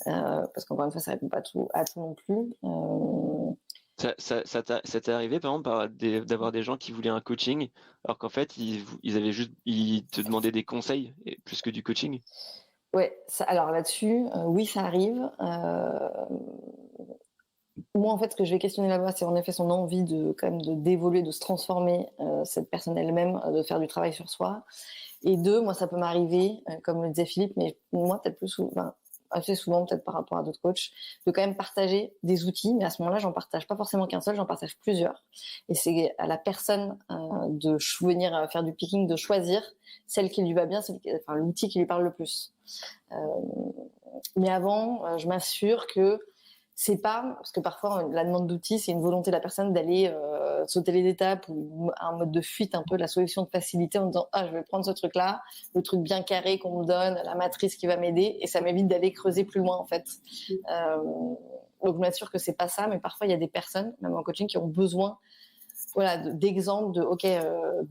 Parce qu'encore une fois, ça répond pas à tout non plus. Ça t'est arrivé, par exemple, d'avoir des gens qui voulaient un coaching, alors qu'en fait, ils te demandaient des conseils plus que du coaching? Ouais, alors là-dessus, oui, ça arrive. Moi, en fait, ce que je vais questionner là-bas, c'est en effet son envie quand même d'évoluer, de se transformer, cette personne elle-même, de faire du travail sur soi. Et deux, moi, ça peut m'arriver, comme le disait Philippe, mais moi, peut-être assez souvent, peut-être par rapport à d'autres coachs, de quand même partager des outils, mais à ce moment-là, j'en partage pas forcément qu'un seul, j'en partage plusieurs. Et c'est à la personne de venir faire du picking, de choisir celle qui lui va bien, l'outil qui lui parle le plus. Mais avant, je m'assure que c'est pas, parce que parfois la demande d'outils, c'est une volonté de la personne d'aller sauter les étapes ou un mode de fuite, un peu la solution de facilité en disant je vais prendre ce truc-là, le truc bien carré qu'on me donne, la matrice qui va m'aider, et ça m'évite d'aller creuser plus loin en fait. Donc je m'assure que c'est pas ça, mais parfois il y a des personnes, même en coaching, qui ont besoin d'exemples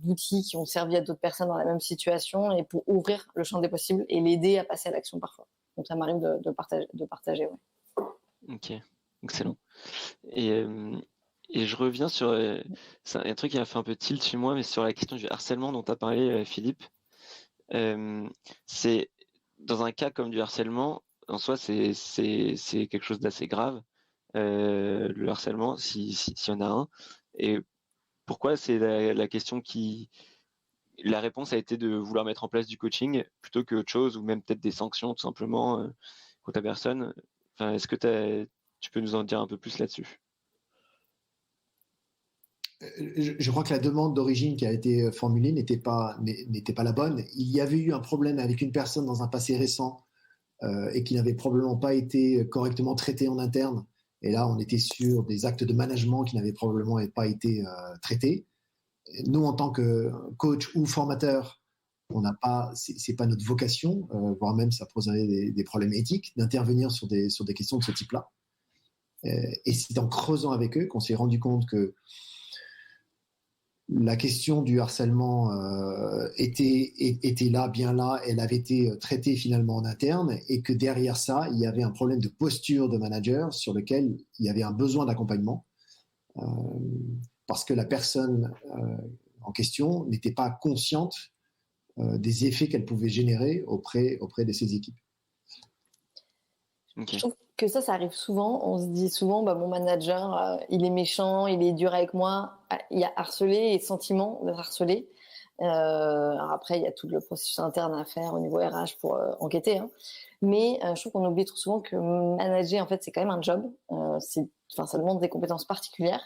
d'outils qui ont servi à d'autres personnes dans la même situation et pour ouvrir le champ des possibles et l'aider à passer à l'action parfois. Donc ça m'arrive de partager. Ouais. Ok, excellent. Et je reviens sur c'est un truc qui a fait un peu tilt chez moi, mais sur la question du harcèlement dont tu as parlé, Philippe. C'est dans un cas comme du harcèlement, en soi, c'est quelque chose d'assez grave, le harcèlement, s'il y en a un. Et pourquoi c'est la question qui... La réponse a été de vouloir mettre en place du coaching plutôt qu'autre chose, ou même peut-être des sanctions tout simplement contre la personne. Enfin, est-ce que tu peux nous en dire un peu plus là-dessus? Je crois que la demande d'origine qui a été formulée n'était pas la bonne. Il y avait eu un problème avec une personne dans un passé récent et qui n'avait probablement pas été correctement traité en interne. Et là, on était sur des actes de management qui n'avaient probablement pas été traités. Nous, en tant que coach ou formateur, c'est pas notre vocation, voire même ça poserait des problèmes éthiques d'intervenir sur des questions de ce type-là. Et c'est en creusant avec eux qu'on s'est rendu compte que la question du harcèlement était là, bien là, elle avait été traitée finalement en interne, et que derrière ça, il y avait un problème de posture de manager sur lequel il y avait un besoin d'accompagnement, parce que la personne en question n'était pas consciente des effets qu'elle pouvait générer auprès de ses équipes. Okay. Je trouve que ça arrive souvent. On se dit souvent, mon manager, il est méchant, il est dur avec moi. Il y a harcelé et sentiment d'être harcelé. Alors après, il y a tout le processus interne à faire au niveau RH pour enquêter. Hein. Mais je trouve qu'on oublie trop souvent que manager, en fait, c'est quand même un job. Ça demande des compétences particulières.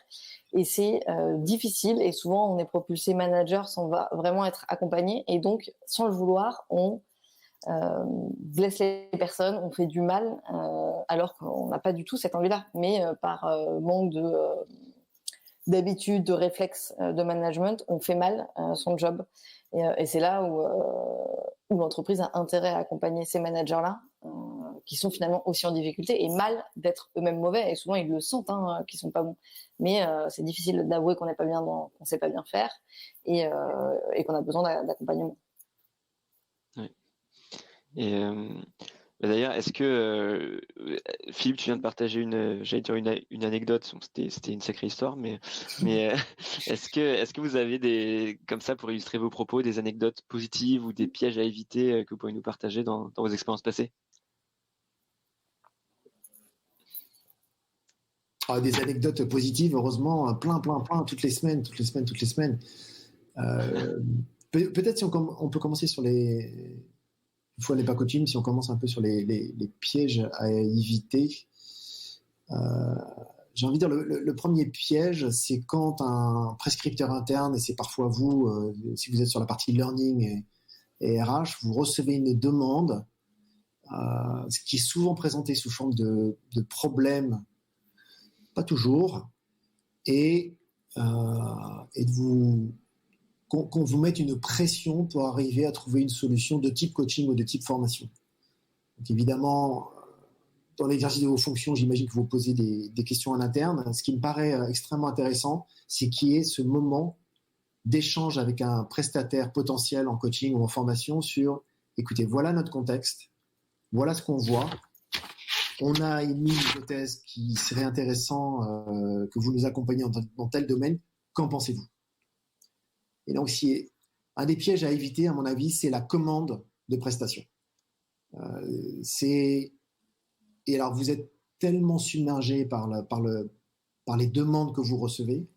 Et c'est difficile. Et souvent, on est propulsé manager sans vraiment être accompagné. Et donc, sans le vouloir, on blesse les personnes, on fait du mal, alors qu'on n'a pas du tout cette envie-là. Mais par manque d'habitude, de réflexe de management, on fait mal son job. Et c'est là où l'entreprise a intérêt à accompagner ces managers-là, qui sont finalement aussi en difficulté, et mal d'être eux-mêmes mauvais. Et souvent, ils le sentent, qu'ils sont pas bons. Mais c'est difficile d'avouer qu'on n'est pas bien, qu'on sait pas bien faire, et qu'on a besoin d'accompagnement. Oui. Et d'ailleurs, est-ce que Philippe, tu viens de partager une anecdote. C'était une sacrée histoire, mais est-ce que vous avez comme ça, pour illustrer vos propos, des anecdotes positives ou des pièges à éviter que vous pourriez nous partager dans vos expériences passées? Des anecdotes positives, heureusement, plein, toutes les semaines. Peut-être si on peut commencer sur les... Une fois n'est pas coaching, si on commence un peu sur les pièges à éviter. J'ai envie de dire, le premier piège, c'est quand un prescripteur interne, et c'est parfois vous, si vous êtes sur la partie learning et RH, vous recevez une demande, ce qui est souvent présenté sous forme de problème, pas toujours, et de vous... qu'on vous mette une pression pour arriver à trouver une solution de type coaching ou de type formation. Donc évidemment, dans l'exercice de vos fonctions, j'imagine que vous posez des questions en interne. Ce qui me paraît extrêmement intéressant, c'est qu'il y ait ce moment d'échange avec un prestataire potentiel en coaching ou en formation sur, écoutez, voilà notre contexte, voilà ce qu'on voit. On a émis une hypothèse qui serait intéressant que vous nous accompagniez dans tel domaine. Qu'en pensez-vous? Et donc, un des pièges à éviter, à mon avis, c'est la commande de prestation. Et alors, vous êtes tellement submergé par les demandes que vous recevez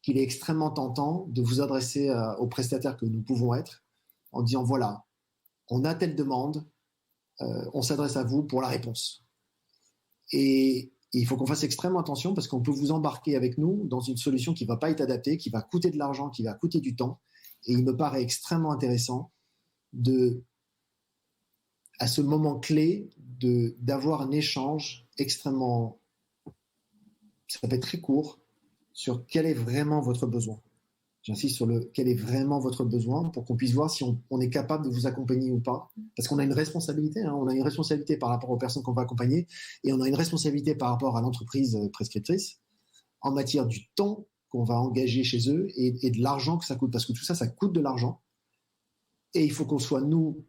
qu'il est extrêmement tentant de vous adresser aux prestataires que nous pouvons être en disant, voilà, on a telle demande, on s'adresse à vous pour la réponse. Et il faut qu'on fasse extrêmement attention parce qu'on peut vous embarquer avec nous dans une solution qui ne va pas être adaptée, qui va coûter de l'argent, qui va coûter du temps. Et il me paraît extrêmement intéressant à ce moment clé, d'avoir un échange extrêmement, ça peut être très court, sur quel est vraiment votre besoin. J'insiste sur quel est vraiment votre besoin pour qu'on puisse voir si on est capable de vous accompagner ou pas. Parce qu'on a une responsabilité, on a une responsabilité par rapport aux personnes qu'on va accompagner et on a une responsabilité par rapport à l'entreprise prescriptrice en matière du temps qu'on va engager chez eux et de l'argent que ça coûte. Parce que tout ça, ça coûte de l'argent. Et il faut qu'on soit, nous,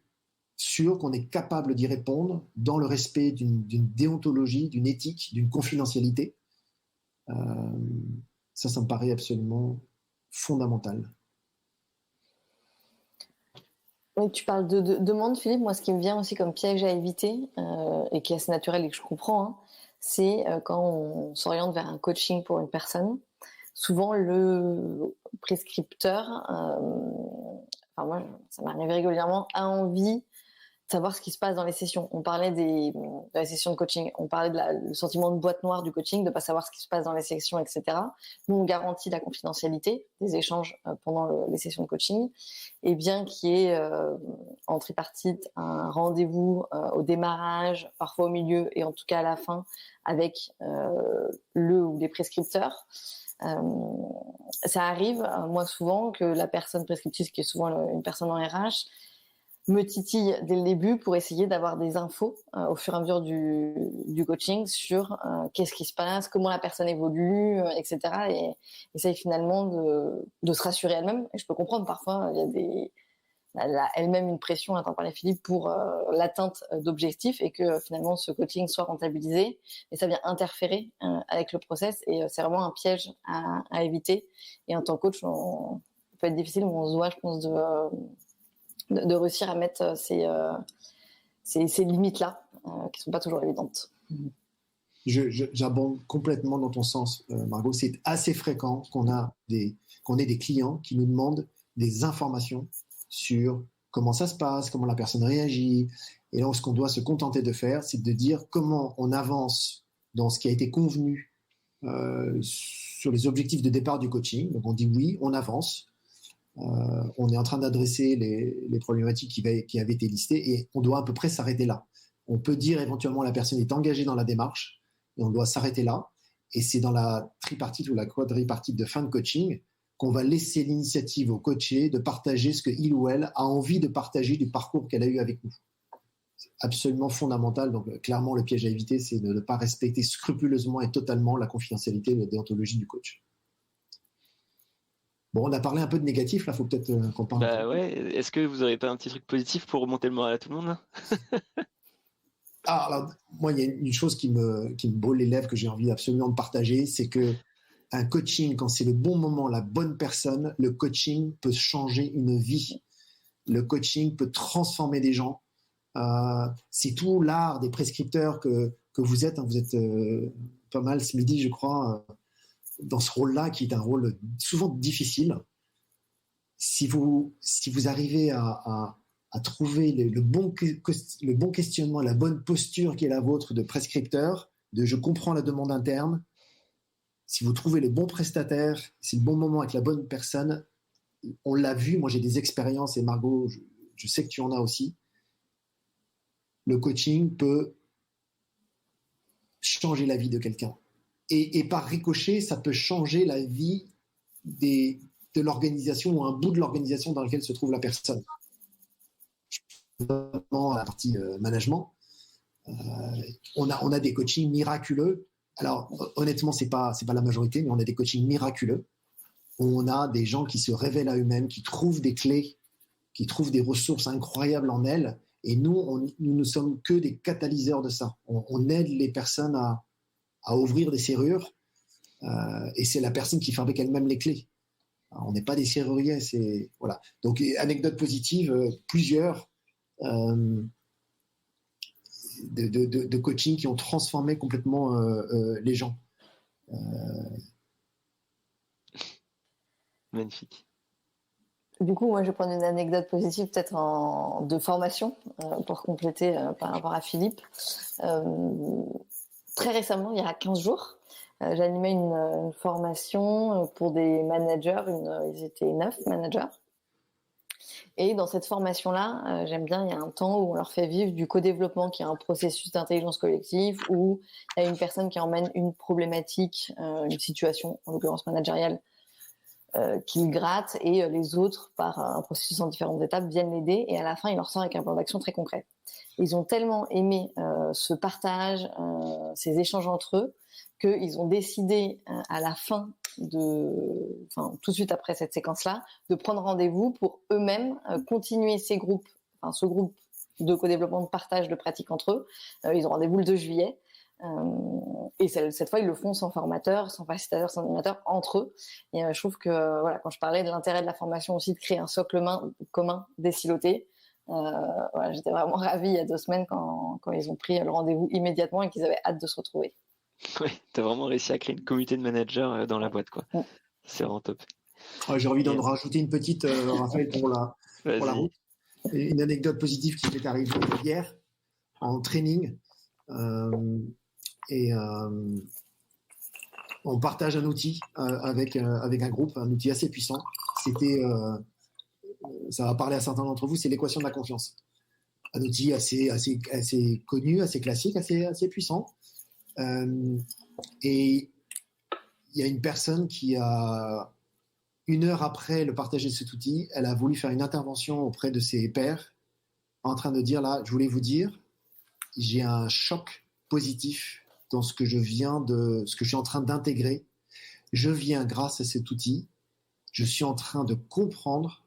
sûrs qu'on est capable d'y répondre dans le respect d'une déontologie, d'une éthique, d'une confidentialité. Ça me paraît absolument fondamental. Oui, tu parles de demande, Philippe. Moi, ce qui me vient aussi comme piège à éviter et qui est assez naturel et que je comprends, c'est quand on s'oriente vers un coaching pour une personne, souvent le prescripteur, moi, ça m'arrive régulièrement, a envie de savoir ce qui se passe dans les sessions. On parlait de la session de coaching, on parlait le sentiment de boîte noire du coaching, de ne pas savoir ce qui se passe dans les sessions, etc. Nous, on garantit la confidentialité des échanges pendant les sessions de coaching, et bien qu'il y ait en tripartite un rendez-vous au démarrage, parfois au milieu et en tout cas à la fin avec le ou les prescripteurs. Ça arrive, moi souvent, que la personne prescriptrice, qui est souvent une personne en RH, me titille dès le début pour essayer d'avoir des infos au fur et à mesure du coaching sur qu'est-ce qui se passe, comment la personne évolue, etc. Et essaye finalement de se rassurer elle-même. Et je peux comprendre, parfois, elle a elle-même une pression, à t'en parler Philippe, pour l'atteinte d'objectifs et que finalement ce coaching soit rentabilisé. Et ça vient interférer avec le process et c'est vraiment un piège à éviter. Et en tant que coach, ça peut être difficile, mais on se doit, je pense, de réussir à mettre ces limites-là, qui ne sont pas toujours évidentes. J'abonde complètement dans ton sens, Margot. C'est assez fréquent qu'on ait des clients qui nous demandent des informations sur comment ça se passe, comment la personne réagit. Et là, ce qu'on doit se contenter de faire, c'est de dire comment on avance dans ce qui a été convenu sur les objectifs de départ du coaching. Donc, on dit oui, on avance. On est en train d'adresser les problématiques qui avaient été listées et on doit à peu près s'arrêter là. On peut dire éventuellement la personne est engagée dans la démarche et on doit s'arrêter là. Et c'est dans la tripartite ou la quadripartite de fin de coaching qu'on va laisser l'initiative au coaché de partager ce qu'il ou elle a envie de partager du parcours qu'elle a eu avec nous. C'est absolument fondamental. Donc clairement, le piège à éviter, c'est de ne pas respecter scrupuleusement et totalement la confidentialité et la déontologie du coach. Bon, on a parlé un peu de négatif, là, il faut peut-être qu'on parle. Bah ouais, est-ce que vous n'aurez pas un petit truc positif pour remonter le moral à tout le monde? Alors, moi, il y a une chose qui me brûle les lèvres, que j'ai envie absolument de partager, c'est que un coaching, quand c'est le bon moment, la bonne personne, le coaching peut changer une vie. Le coaching peut transformer des gens. C'est tout l'art des prescripteurs que vous êtes. Hein, vous êtes pas mal ce midi, je crois, dans ce rôle-là, qui est un rôle souvent difficile. Si vous arrivez à trouver le bon questionnement, la bonne posture qui est la vôtre de prescripteur, de je comprends la demande interne, si vous trouvez le bon prestataire, c'est le bon moment avec la bonne personne, on l'a vu, moi j'ai des expériences, et Margot, je sais que tu en as aussi, le coaching peut changer la vie de quelqu'un. Et par ricochet, ça peut changer la vie de l'organisation ou un bout de l'organisation dans laquelle se trouve la personne. Dans la partie management, on a des coachings miraculeux. Alors honnêtement, c'est pas la majorité, mais on a des coachings miraculeux où on a des gens qui se révèlent à eux-mêmes, qui trouvent des clés, qui trouvent des ressources incroyables en elles. Et nous ne sommes que des catalyseurs de ça. On aide les personnes à ouvrir des serrures et c'est la personne qui fabrique elle-même les clés. Alors, on n'est pas des serruriers, c'est voilà. Donc anecdote positive, plusieurs de coaching qui ont transformé complètement les gens. Magnifique. Du coup, moi, je vais prendre une anecdote positive, peut-être de formation, pour compléter par rapport à Philippe. Très récemment, il y a 15 jours, j'animais une formation pour des managers, ils étaient 9 managers. Et dans cette formation-là, j'aime bien, il y a un temps où on leur fait vivre du co-développement, qui est un processus d'intelligence collective, où il y a une personne qui emmène une problématique, une situation, en l'occurrence managériale, qu'il gratte, et les autres, par un processus en différentes étapes, viennent l'aider, et à la fin, il leur sort avec un plan d'action très concret. Ils ont tellement aimé ce partage, ces échanges entre eux, qu'ils ont décidé à la fin tout de suite après cette séquence-là, de prendre rendez-vous pour eux-mêmes continuer ce groupe de co-développement, de partage de pratiques entre eux. Ils ont rendez-vous le 2 juillet. Et cette fois, ils le font sans formateur, sans facilitateur, sans animateur, entre eux. Et je trouve que, voilà, quand je parlais de l'intérêt de la formation aussi, de créer un socle commun désiloté, voilà, j'étais vraiment ravie il y a 2 semaines quand ils ont pris le rendez-vous immédiatement et qu'ils avaient hâte de se retrouver. Ouais, t'as vraiment réussi à créer une communauté de managers dans la boîte, quoi. C'est vraiment top. J'ai envie d'en rajouter une petite, Raphaël, pour la route. Une anecdote positive qui m'est arrivée hier en training. On partage un outil avec un groupe, un outil assez puissant. Ça va parler à certains d'entre vous, c'est l'équation de la confiance. Un outil assez connu, assez classique, assez puissant. Et il y a une personne qui a, 1 heure après le partager de cet outil, elle a voulu faire une intervention auprès de ses pairs en train de dire, là, je voulais vous dire, j'ai un choc positif dans ce que je suis en train d'intégrer. Je viens, grâce à cet outil, je suis en train de comprendre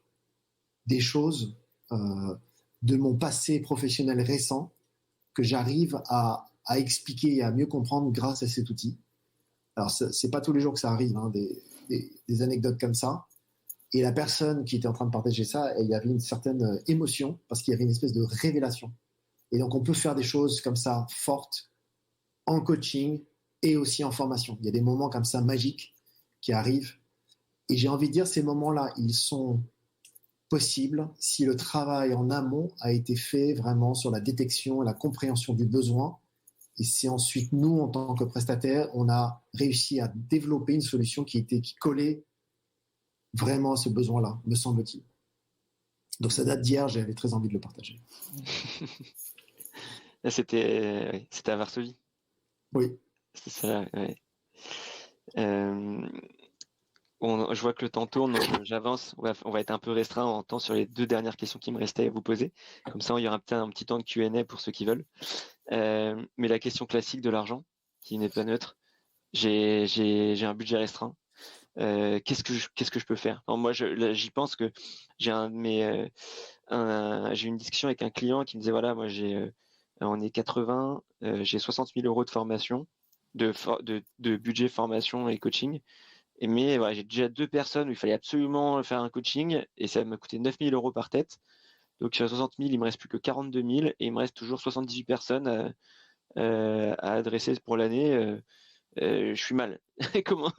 des choses de mon passé professionnel récent que j'arrive à expliquer et à mieux comprendre grâce à cet outil. Alors, c'est pas tous les jours que ça arrive, hein, des anecdotes comme ça. Et la personne qui était en train de partager ça, il y avait une certaine émotion parce qu'il y avait une espèce de révélation. Et donc, on peut faire des choses comme ça fortes en coaching et aussi en formation. Il y a des moments comme ça magiques qui arrivent. Et j'ai envie de dire, ces moments-là, ils sont possibles si le travail en amont a été fait vraiment sur la détection et la compréhension du besoin. Et c'est ensuite, nous, en tant que prestataires, on a réussi à développer une solution qui collait vraiment à ce besoin-là, me semble-t-il. Donc ça date d'hier, j'avais très envie de le partager. C'était à Varsovie. Oui. C'est ça, ouais. Je vois que le temps tourne, donc j'avance. On va être un peu restreint en temps sur les 2 dernières questions qui me restaient à vous poser. Comme ça, il y aura peut-être un petit temps de Q&A pour ceux qui veulent. Mais la question classique de l'argent, qui n'est pas neutre. J'ai un budget restreint. Qu'est-ce que je peux faire? Alors moi, j'y pense que j'ai j'ai eu une discussion avec un client qui me disait voilà, moi on est 80, j'ai 60 000 euros de formation, de budget formation et coaching. Mais voilà, j'ai déjà 2 personnes où il fallait absolument faire un coaching et ça m'a coûté 9 000 euros par tête. Donc sur 60 000, il me reste plus que 42 000 et il me reste toujours 78 personnes à adresser pour l'année. Je suis mal. comment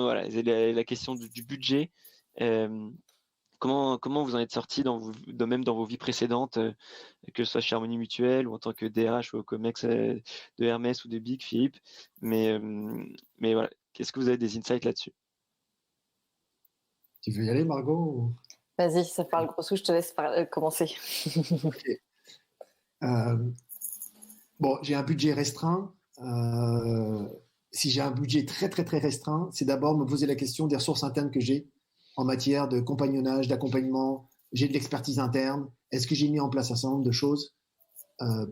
voilà, c'est la question du budget. Comment vous en êtes sorti même dans vos vies précédentes, que ce soit chez Harmonie Mutuelle ou en tant que DRH ou au Comex de Hermès ou de Big Philippe. Mais voilà, qu'est-ce que vous avez des insights là-dessus? Tu veux y aller, Margot? Vas-y, ça parle gros sous, je te laisse commencer. Okay. Bon, j'ai un budget restreint. Si j'ai un budget très, très, très restreint, c'est d'abord me poser la question des ressources internes que j'ai en matière de compagnonnage, d'accompagnement. J'ai de l'expertise interne. Est-ce que j'ai mis en place un certain nombre de choses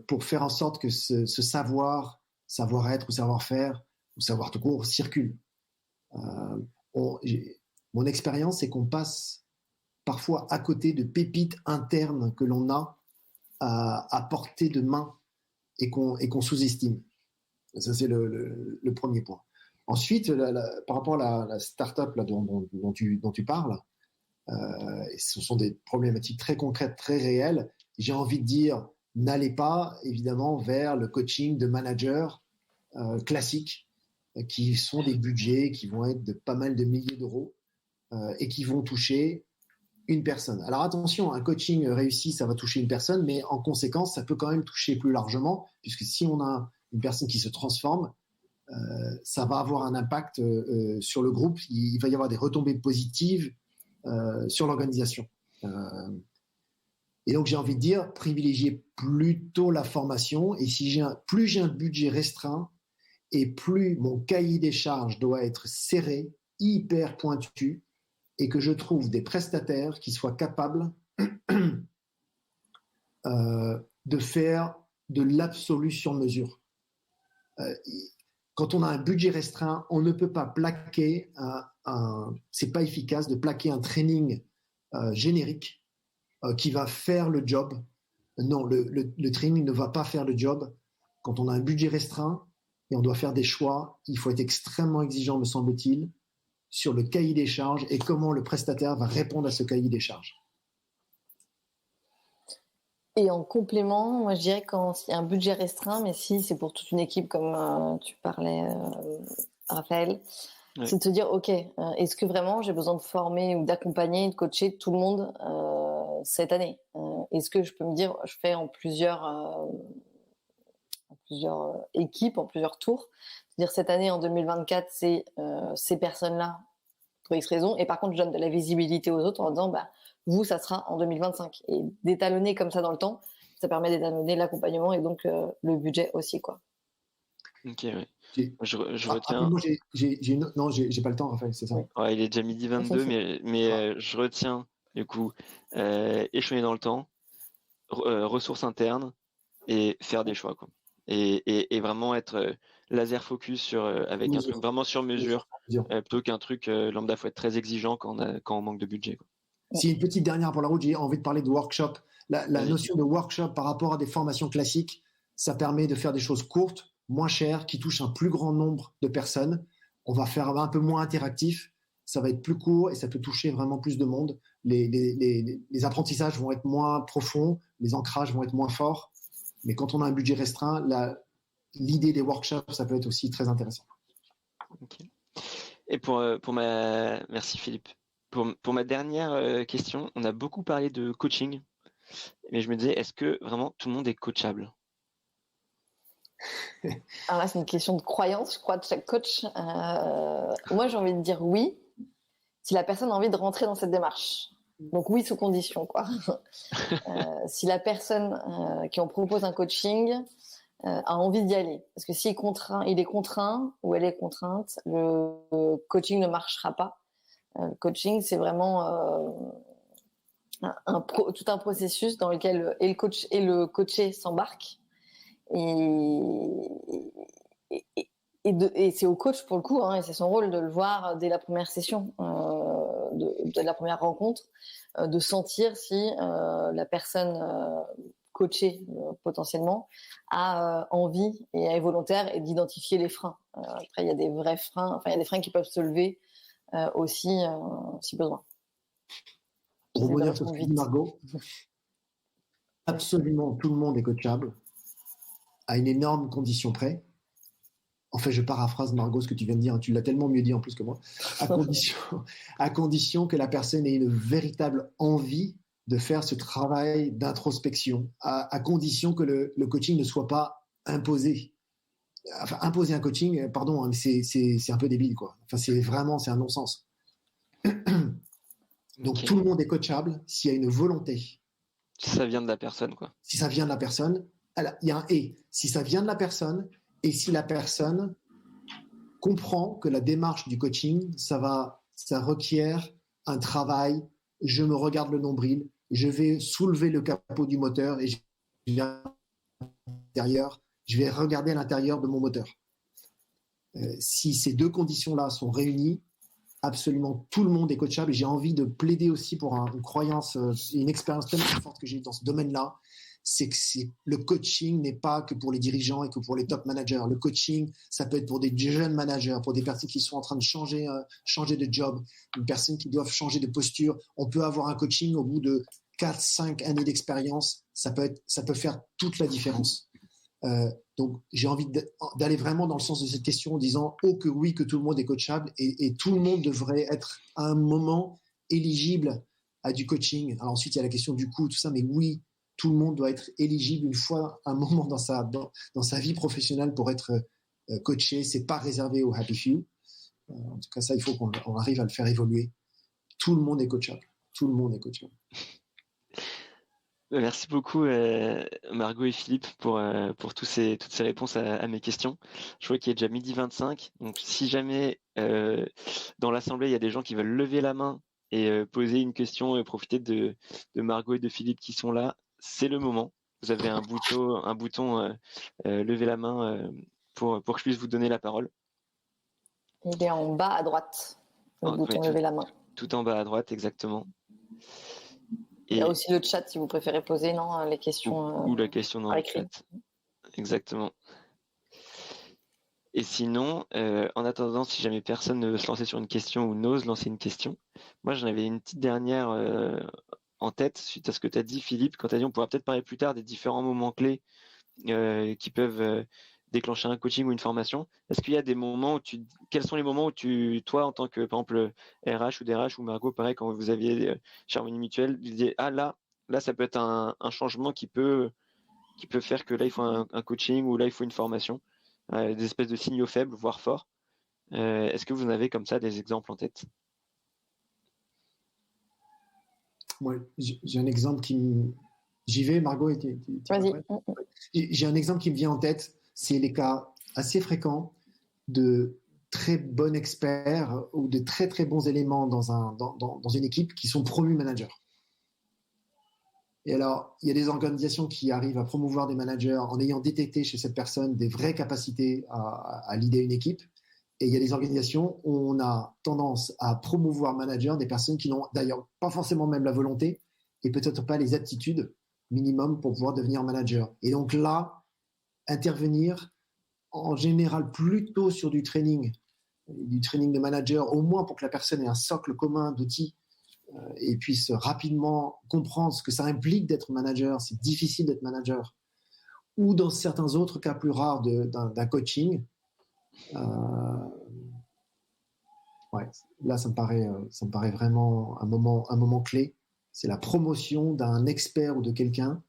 pour faire en sorte que ce savoir-être ou savoir-faire ou savoir tout court circule? Mon expérience, c'est qu'on passe parfois à côté de pépites internes que l'on a à portée de main et qu'on sous-estime. Ça, c'est le premier point. Ensuite, par rapport à la start-up là, dont tu parles, ce sont des problématiques très concrètes, très réelles. J'ai envie de dire, n'allez pas évidemment vers le coaching de managers classiques qui sont des budgets qui vont être de pas mal de milliers d'euros et qui vont toucher une personne. Alors attention, un coaching réussi, ça va toucher une personne, mais en conséquence, ça peut quand même toucher plus largement, puisque si on a une personne qui se transforme, ça va avoir un impact sur le groupe. Il va y avoir des retombées positives sur l'organisation. Et donc, j'ai envie de dire, privilégier plutôt la formation. Et si plus j'ai un budget restreint et plus mon cahier des charges doit être serré, hyper pointu, et que je trouve des prestataires qui soient capables de faire de l'absolu sur mesure. Quand on a un budget restreint, on ne peut pas plaquer c'est pas efficace de plaquer un training générique qui va faire le job. Non, le training ne va pas faire le job. Quand on a un budget restreint et on doit faire des choix, il faut être extrêmement exigeant, me semble-t-il, sur le cahier des charges et comment le prestataire va répondre à ce cahier des charges. Et en complément, moi je dirais quand il y a un budget restreint, mais si c'est pour toute une équipe comme tu parlais, Raphaël, Ouais. C'est de te dire, OK, est-ce que vraiment j'ai besoin de former ou d'accompagner, de coacher tout le monde cette année? Est-ce que je peux me dire, je fais en plusieurs équipes, en plusieurs tours. C'est-à-dire cette année, en 2024, c'est ces personnes-là pour X raison. Et par contre, je donne de la visibilité aux autres en disant, bah, vous, ça sera en 2025. Et d'étalonner comme ça dans le temps, ça permet d'étalonner l'accompagnement et donc le budget aussi, quoi. Ok, ouais. J'ai- Je Ah, retiens. moi, non, j'ai pas le temps, Raphaël, c'est ça. Oui. Ouais, il est déjà midi 22, mais je retiens du coup échelonner dans le temps, ressources internes et faire des choix, quoi. Et vraiment être laser focus sur avec un truc Mesure. vraiment sur mesure Mesure. plutôt qu'un truc lambda. Faut être très exigeant quand on manque de budget, quoi. Si une petite dernière pour la route, j'ai envie de parler de workshop. La Vas-y. notion de workshop par rapport à des formations classiques, ça permet de faire des choses courtes, moins chères, qui touchent un plus grand nombre de personnes. On va faire un peu moins interactif, ça va être plus court et ça peut toucher vraiment plus de monde. Les apprentissages vont être moins profonds, les ancrages vont être moins forts. Mais quand on a un budget restreint, l'idée des workshops, ça peut être aussi très intéressant. Ok. Et merci Philippe. Pour ma dernière question, on a beaucoup parlé de coaching, mais je me disais, est-ce que vraiment tout le monde est coachable? Alors là, c'est une question de croyance, je crois, de chaque coach. Moi, j'ai envie de dire oui, si la personne a envie de rentrer dans cette démarche. Donc oui, sous condition, quoi. Si la personne qui en propose un coaching a envie d'y aller. Parce que s'il il est contraint ou elle est contrainte, le coaching ne marchera pas. Le coaching, c'est vraiment tout un processus dans lequel et le coach et le coaché s'embarquent. Et c'est au coach pour le coup, hein, et c'est son rôle de le voir dès la première session, de la première rencontre, de sentir si la personne coachée potentiellement a envie et est volontaire et d'identifier les freins. Après, il y a des vrais freins, enfin il y a des freins qui peuvent se lever aussi si besoin. Pour rebondir sur ce que dit Margot, absolument tout le monde est coachable à une énorme condition près. En fait, je paraphrase Margot ce que tu viens de dire, tu l'as tellement mieux dit en plus que moi, à condition que la personne ait une véritable envie de faire ce travail d'introspection, à condition que le coaching ne soit pas imposé. Enfin, imposer un coaching, pardon, hein, c'est un peu débile, quoi. Enfin, c'est un non-sens. Donc, tout le monde est coachable s'il y a une volonté. Si ça vient de la personne, quoi. Si ça vient de la personne, il y a un « et ». Si ça vient de la personne, et si la personne comprend que la démarche du coaching, ça requiert un travail, je me regarde le nombril, je vais soulever le capot du moteur et je vais regarder à l'intérieur de mon moteur. Si ces deux conditions-là sont réunies, absolument tout le monde est coachable. Et j'ai envie de plaider aussi pour une croyance, une expérience tellement forte que j'ai dans ce domaine-là, c'est que le coaching n'est pas que pour les dirigeants et que pour les top managers. Le coaching, ça peut être pour des jeunes managers, pour des personnes qui sont en train de changer de job, une personne qui doivent changer de posture. On peut avoir un coaching au bout de 4-5 années d'expérience. Ça peut faire toute la différence. Donc, j'ai envie d'aller vraiment dans le sens de cette question en disant que oui, que tout le monde est coachable et tout le monde devrait être à un moment éligible à du coaching. Alors ensuite, il y a la question du coût, tout ça, mais oui, tout le monde doit être éligible une fois, un moment dans sa vie professionnelle pour être coaché. C'est pas réservé aux happy few. En tout cas, ça, il faut qu'on arrive à le faire évoluer. Tout le monde est coachable. Tout le monde est coachable. Merci beaucoup Margot et Philippe pour toutes ces réponses à mes questions. Je vois qu'il est déjà midi 25, donc si jamais dans l'assemblée il y a des gens qui veulent lever la main et poser une question et profiter de Margot et de Philippe qui sont là, c'est le moment. Vous avez un bouton lever la main pour que je puisse vous donner la parole. Il est en bas à droite, le bouton lever la main. Tout en bas à droite, exactement. Il y a aussi le chat si vous préférez poser les questions. Ou la question dans le chat. Exactement. Et sinon, en attendant, si jamais personne ne veut se lancer sur une question ou n'ose lancer une question, moi j'en avais une petite dernière en tête suite à ce que tu as dit, Philippe, quand tu as dit on pourra peut-être parler plus tard des différents moments clés qui peuvent déclencher un coaching ou une formation. Est-ce qu'il y a des moments où quels sont les moments où toi, en tant que, par exemple, RH ou DRH ou Margot, pareil, quand vous aviez chez Harmonie Mutuelle, vous disiez, ah là, ça peut être un changement qui peut faire que là, il faut un coaching ou là, il faut une formation, des espèces de signaux faibles, voire forts. Est-ce que vous en avez comme ça des exemples en tête? Moi, j'ai un exemple J'y vais, Margot. Vas-y. J'ai un exemple qui me vient en tête. C'est les cas assez fréquents de très bons experts ou de très très bons éléments dans une équipe qui sont promus managers. Et alors, il y a des organisations qui arrivent à promouvoir des managers en ayant détecté chez cette personne des vraies capacités à leader une équipe. Et il y a des organisations où on a tendance à promouvoir managers des personnes qui n'ont d'ailleurs pas forcément même la volonté et peut-être pas les aptitudes minimum pour pouvoir devenir manager. Et donc là, intervenir en général plutôt sur du training de manager, au moins pour que la personne ait un socle commun d'outils et puisse rapidement comprendre ce que ça implique d'être manager. C'est difficile d'être manager. Ou dans certains autres cas plus rares d'un coaching. Ouais, là, ça me paraît vraiment un moment clé. C'est la promotion d'un expert ou de quelqu'un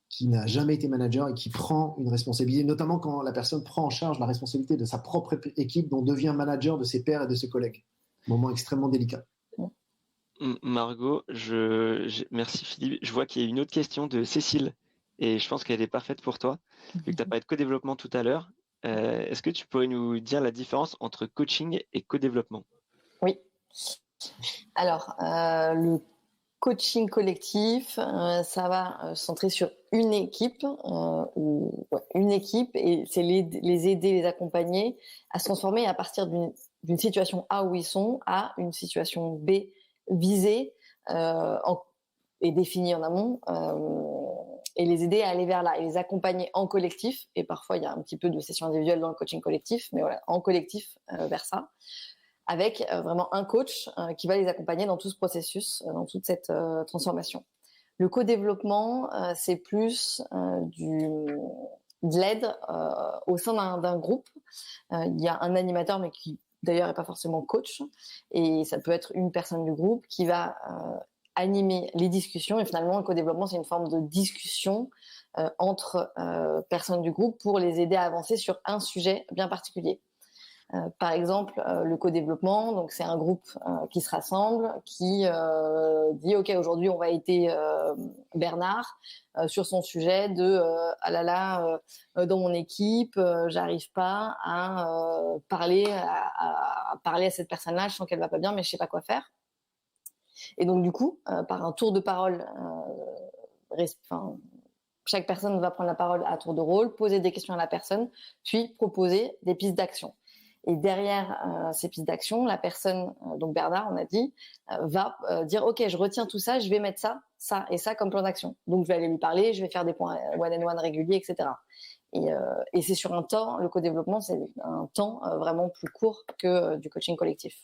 qui n'a jamais été manager et qui prend une responsabilité, notamment quand la personne prend en charge la responsabilité de sa propre équipe, dont devient manager de ses pairs et de ses collègues. Moment extrêmement délicat. Margot, merci Philippe. Je vois qu'il y a une autre question de Cécile et je pense qu'elle est parfaite pour toi. Vu que tu as parlé de co-développement tout à l'heure, est-ce que tu pourrais nous dire la différence entre coaching et co-développement? Oui. Alors, le coaching collectif, ça va centrer sur une équipe, et c'est les aider, les accompagner à se transformer à partir d'une situation A où ils sont à une situation B visée et définie en amont, et les aider à aller vers là et les accompagner en collectif. Et parfois, il y a un petit peu de session individuelle dans le coaching collectif, mais voilà, en collectif vers ça, avec vraiment un coach qui va les accompagner dans tout ce processus, dans toute cette transformation. Le co-développement, c'est plus de l'aide au sein d'un groupe. Il y a un animateur, mais qui d'ailleurs n'est pas forcément coach, et ça peut être une personne du groupe qui va animer les discussions. Et finalement, le co-développement, c'est une forme de discussion entre personnes du groupe pour les aider à avancer sur un sujet bien particulier. Par exemple, le co-développement, donc c'est un groupe qui se rassemble, qui dit ok, aujourd'hui on va aider Bernard sur son sujet de ah là là, dans mon équipe, j'arrive pas à parler à cette personne-là, je sens qu'elle va pas bien, mais je sais pas quoi faire. Et donc du coup, par un tour de parole, chaque personne va prendre la parole à tour de rôle, poser des questions à la personne, puis proposer des pistes d'action. Et derrière ces pistes d'action, la personne, donc Bernard, on a dit, va dire ok, je retiens tout ça, je vais mettre ça et ça comme plan d'action. Donc je vais aller lui parler, je vais faire des points one-on-one réguliers, etc. Et c'est sur un temps, le co-développement, c'est un temps vraiment plus court que du coaching collectif.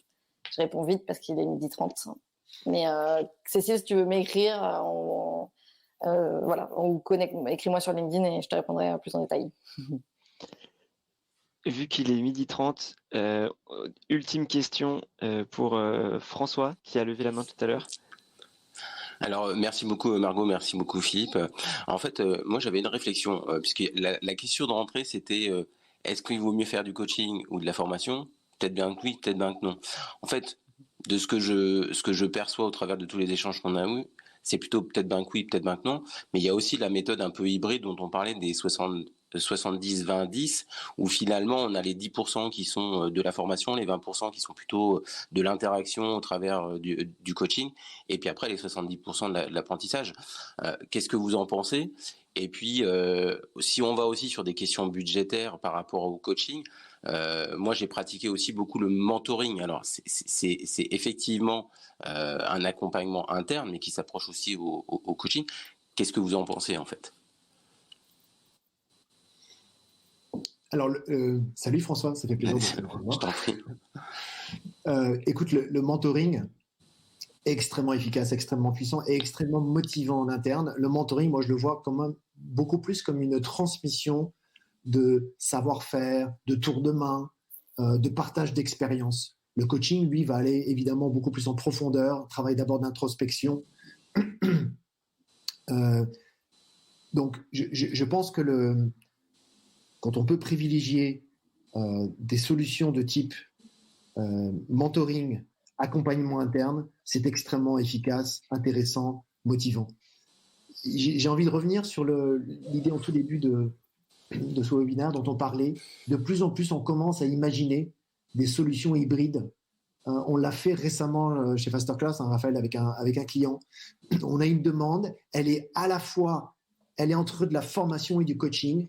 Je réponds vite parce qu'il est 12h30. Mais Cécile, si tu veux m'écrire, voilà, on connecte, écris-moi sur LinkedIn et je te répondrai plus en détail. Vu qu'il est 12h30, ultime question pour François qui a levé la main tout à l'heure. Alors, merci beaucoup Margot, merci beaucoup Philippe. En fait, moi j'avais une réflexion, puisque la question de rentrée c'était est-ce qu'il vaut mieux faire du coaching ou de la formation? Peut-être bien que oui, peut-être bien que non. En fait, de ce que je perçois au travers de tous les échanges qu'on a eus, c'est plutôt peut-être bien que oui, peut-être bien que non. Mais il y a aussi la méthode un peu hybride dont on parlait des 70-20-10, où finalement on a les 10% qui sont de la formation, les 20% qui sont plutôt de l'interaction au travers du coaching, et puis après les 70% de l'apprentissage. Qu'est-ce que vous en pensez? Et puis, si on va aussi sur des questions budgétaires par rapport au coaching, moi j'ai pratiqué aussi beaucoup le mentoring. Alors c'est effectivement un accompagnement interne, mais qui s'approche aussi au coaching. Qu'est-ce que vous en pensez en fait? Alors, salut François, ça fait plaisir de te revoir. Je t'en prie. Écoute, le mentoring, extrêmement efficace, extrêmement puissant et extrêmement motivant en interne. Le mentoring, moi, je le vois beaucoup plus comme une transmission de savoir-faire, de tour de main, de partage d'expérience. Le coaching, lui, va aller évidemment beaucoup plus en profondeur, travail d'abord d'introspection. Donc, je pense que quand on peut privilégier des solutions de type mentoring, accompagnement interne, c'est extrêmement efficace, intéressant, motivant. J'ai envie de revenir sur l'idée en tout début de ce webinaire dont on parlait. De plus en plus, on commence à imaginer des solutions hybrides. On l'a fait récemment chez Fasterclass, Raphaël, avec un client. On a une demande, elle est à la fois, elle est entre de la formation et du coaching.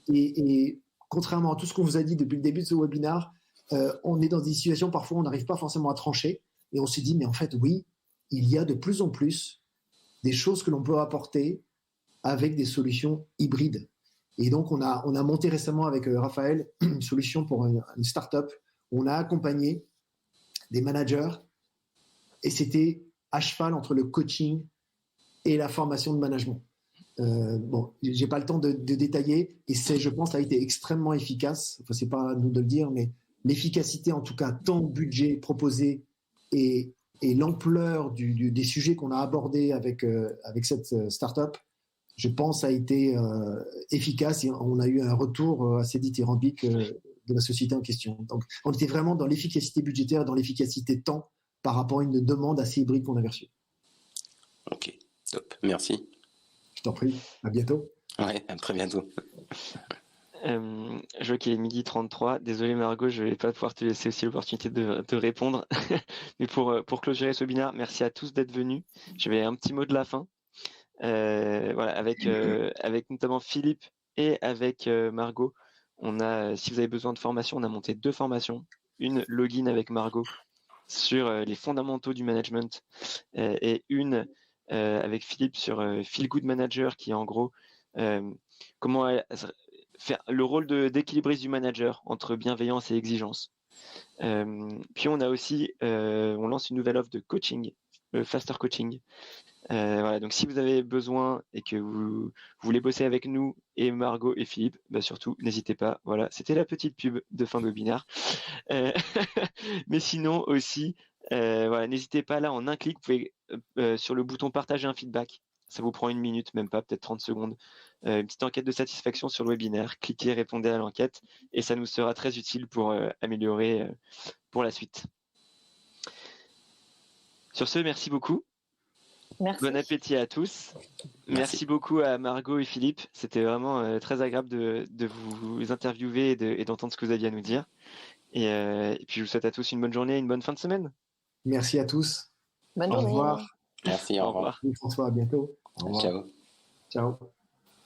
Et contrairement à tout ce qu'on vous a dit depuis le début de ce webinaire, on est dans des situations, parfois on n'arrive pas forcément à trancher. Et on se dit, mais en fait, oui, il y a de plus en plus des choses que l'on peut apporter avec des solutions hybrides. Et donc, on a monté récemment avec Raphaël une solution pour une start-up. On a accompagné des managers et c'était à cheval entre le coaching et la formation de management. Bon, j'ai pas le temps de détailler et je pense, ça a été extrêmement efficace. Enfin, c'est pas à nous de le dire, mais l'efficacité, en tout cas, temps, budget proposé et l'ampleur des sujets qu'on a abordés avec cette start-up, je pense, a été efficace et on a eu un retour assez dithyrambique de la société en question. Donc, on était vraiment dans l'efficacité budgétaire, dans l'efficacité temps par rapport à une demande assez hybride qu'on avait reçue. Ok, top, merci. Je t'en prie, à bientôt. Ouais, à très bientôt. Je vois qu'il est 12h33. Désolé Margot, je vais pas pouvoir te laisser aussi l'opportunité de répondre. Mais pour clôturer ce webinaire, merci à tous d'être venus. J'avais un petit mot de la fin. Voilà, avec notamment Philippe et avec Margot. Si vous avez besoin de formation, on a monté 2 formations. Une login avec Margot sur les fondamentaux du management et une avec Philippe sur Feel Good Manager, qui est en gros comment faire le rôle d'équilibriste du manager entre bienveillance et exigence. Puis on a aussi, on lance une nouvelle offre de coaching, le Faster Coaching. Voilà, donc si vous avez besoin et que vous voulez bosser avec nous et Margot et Philippe, bah surtout n'hésitez pas. Voilà, c'était la petite pub de fin de webinaire. Mais sinon aussi, voilà, n'hésitez pas là en un clic, vous pouvez sur le bouton partager un feedback. Ça vous prend 1 minute, même pas, peut-être 30 secondes. Une petite enquête de satisfaction sur le webinaire. Cliquez, répondez à l'enquête et ça nous sera très utile pour améliorer pour la suite. Sur ce, merci beaucoup. Merci. Bon appétit à tous. Merci beaucoup à Margot et Philippe. C'était vraiment très agréable de vous interviewer et d'entendre ce que vous aviez à nous dire. Et puis je vous souhaite à tous une bonne journée et une bonne fin de semaine. Merci à tous. Bonne Au journée. revoir. Merci, au revoir. François, à bientôt. Au revoir. Ciao. Ciao.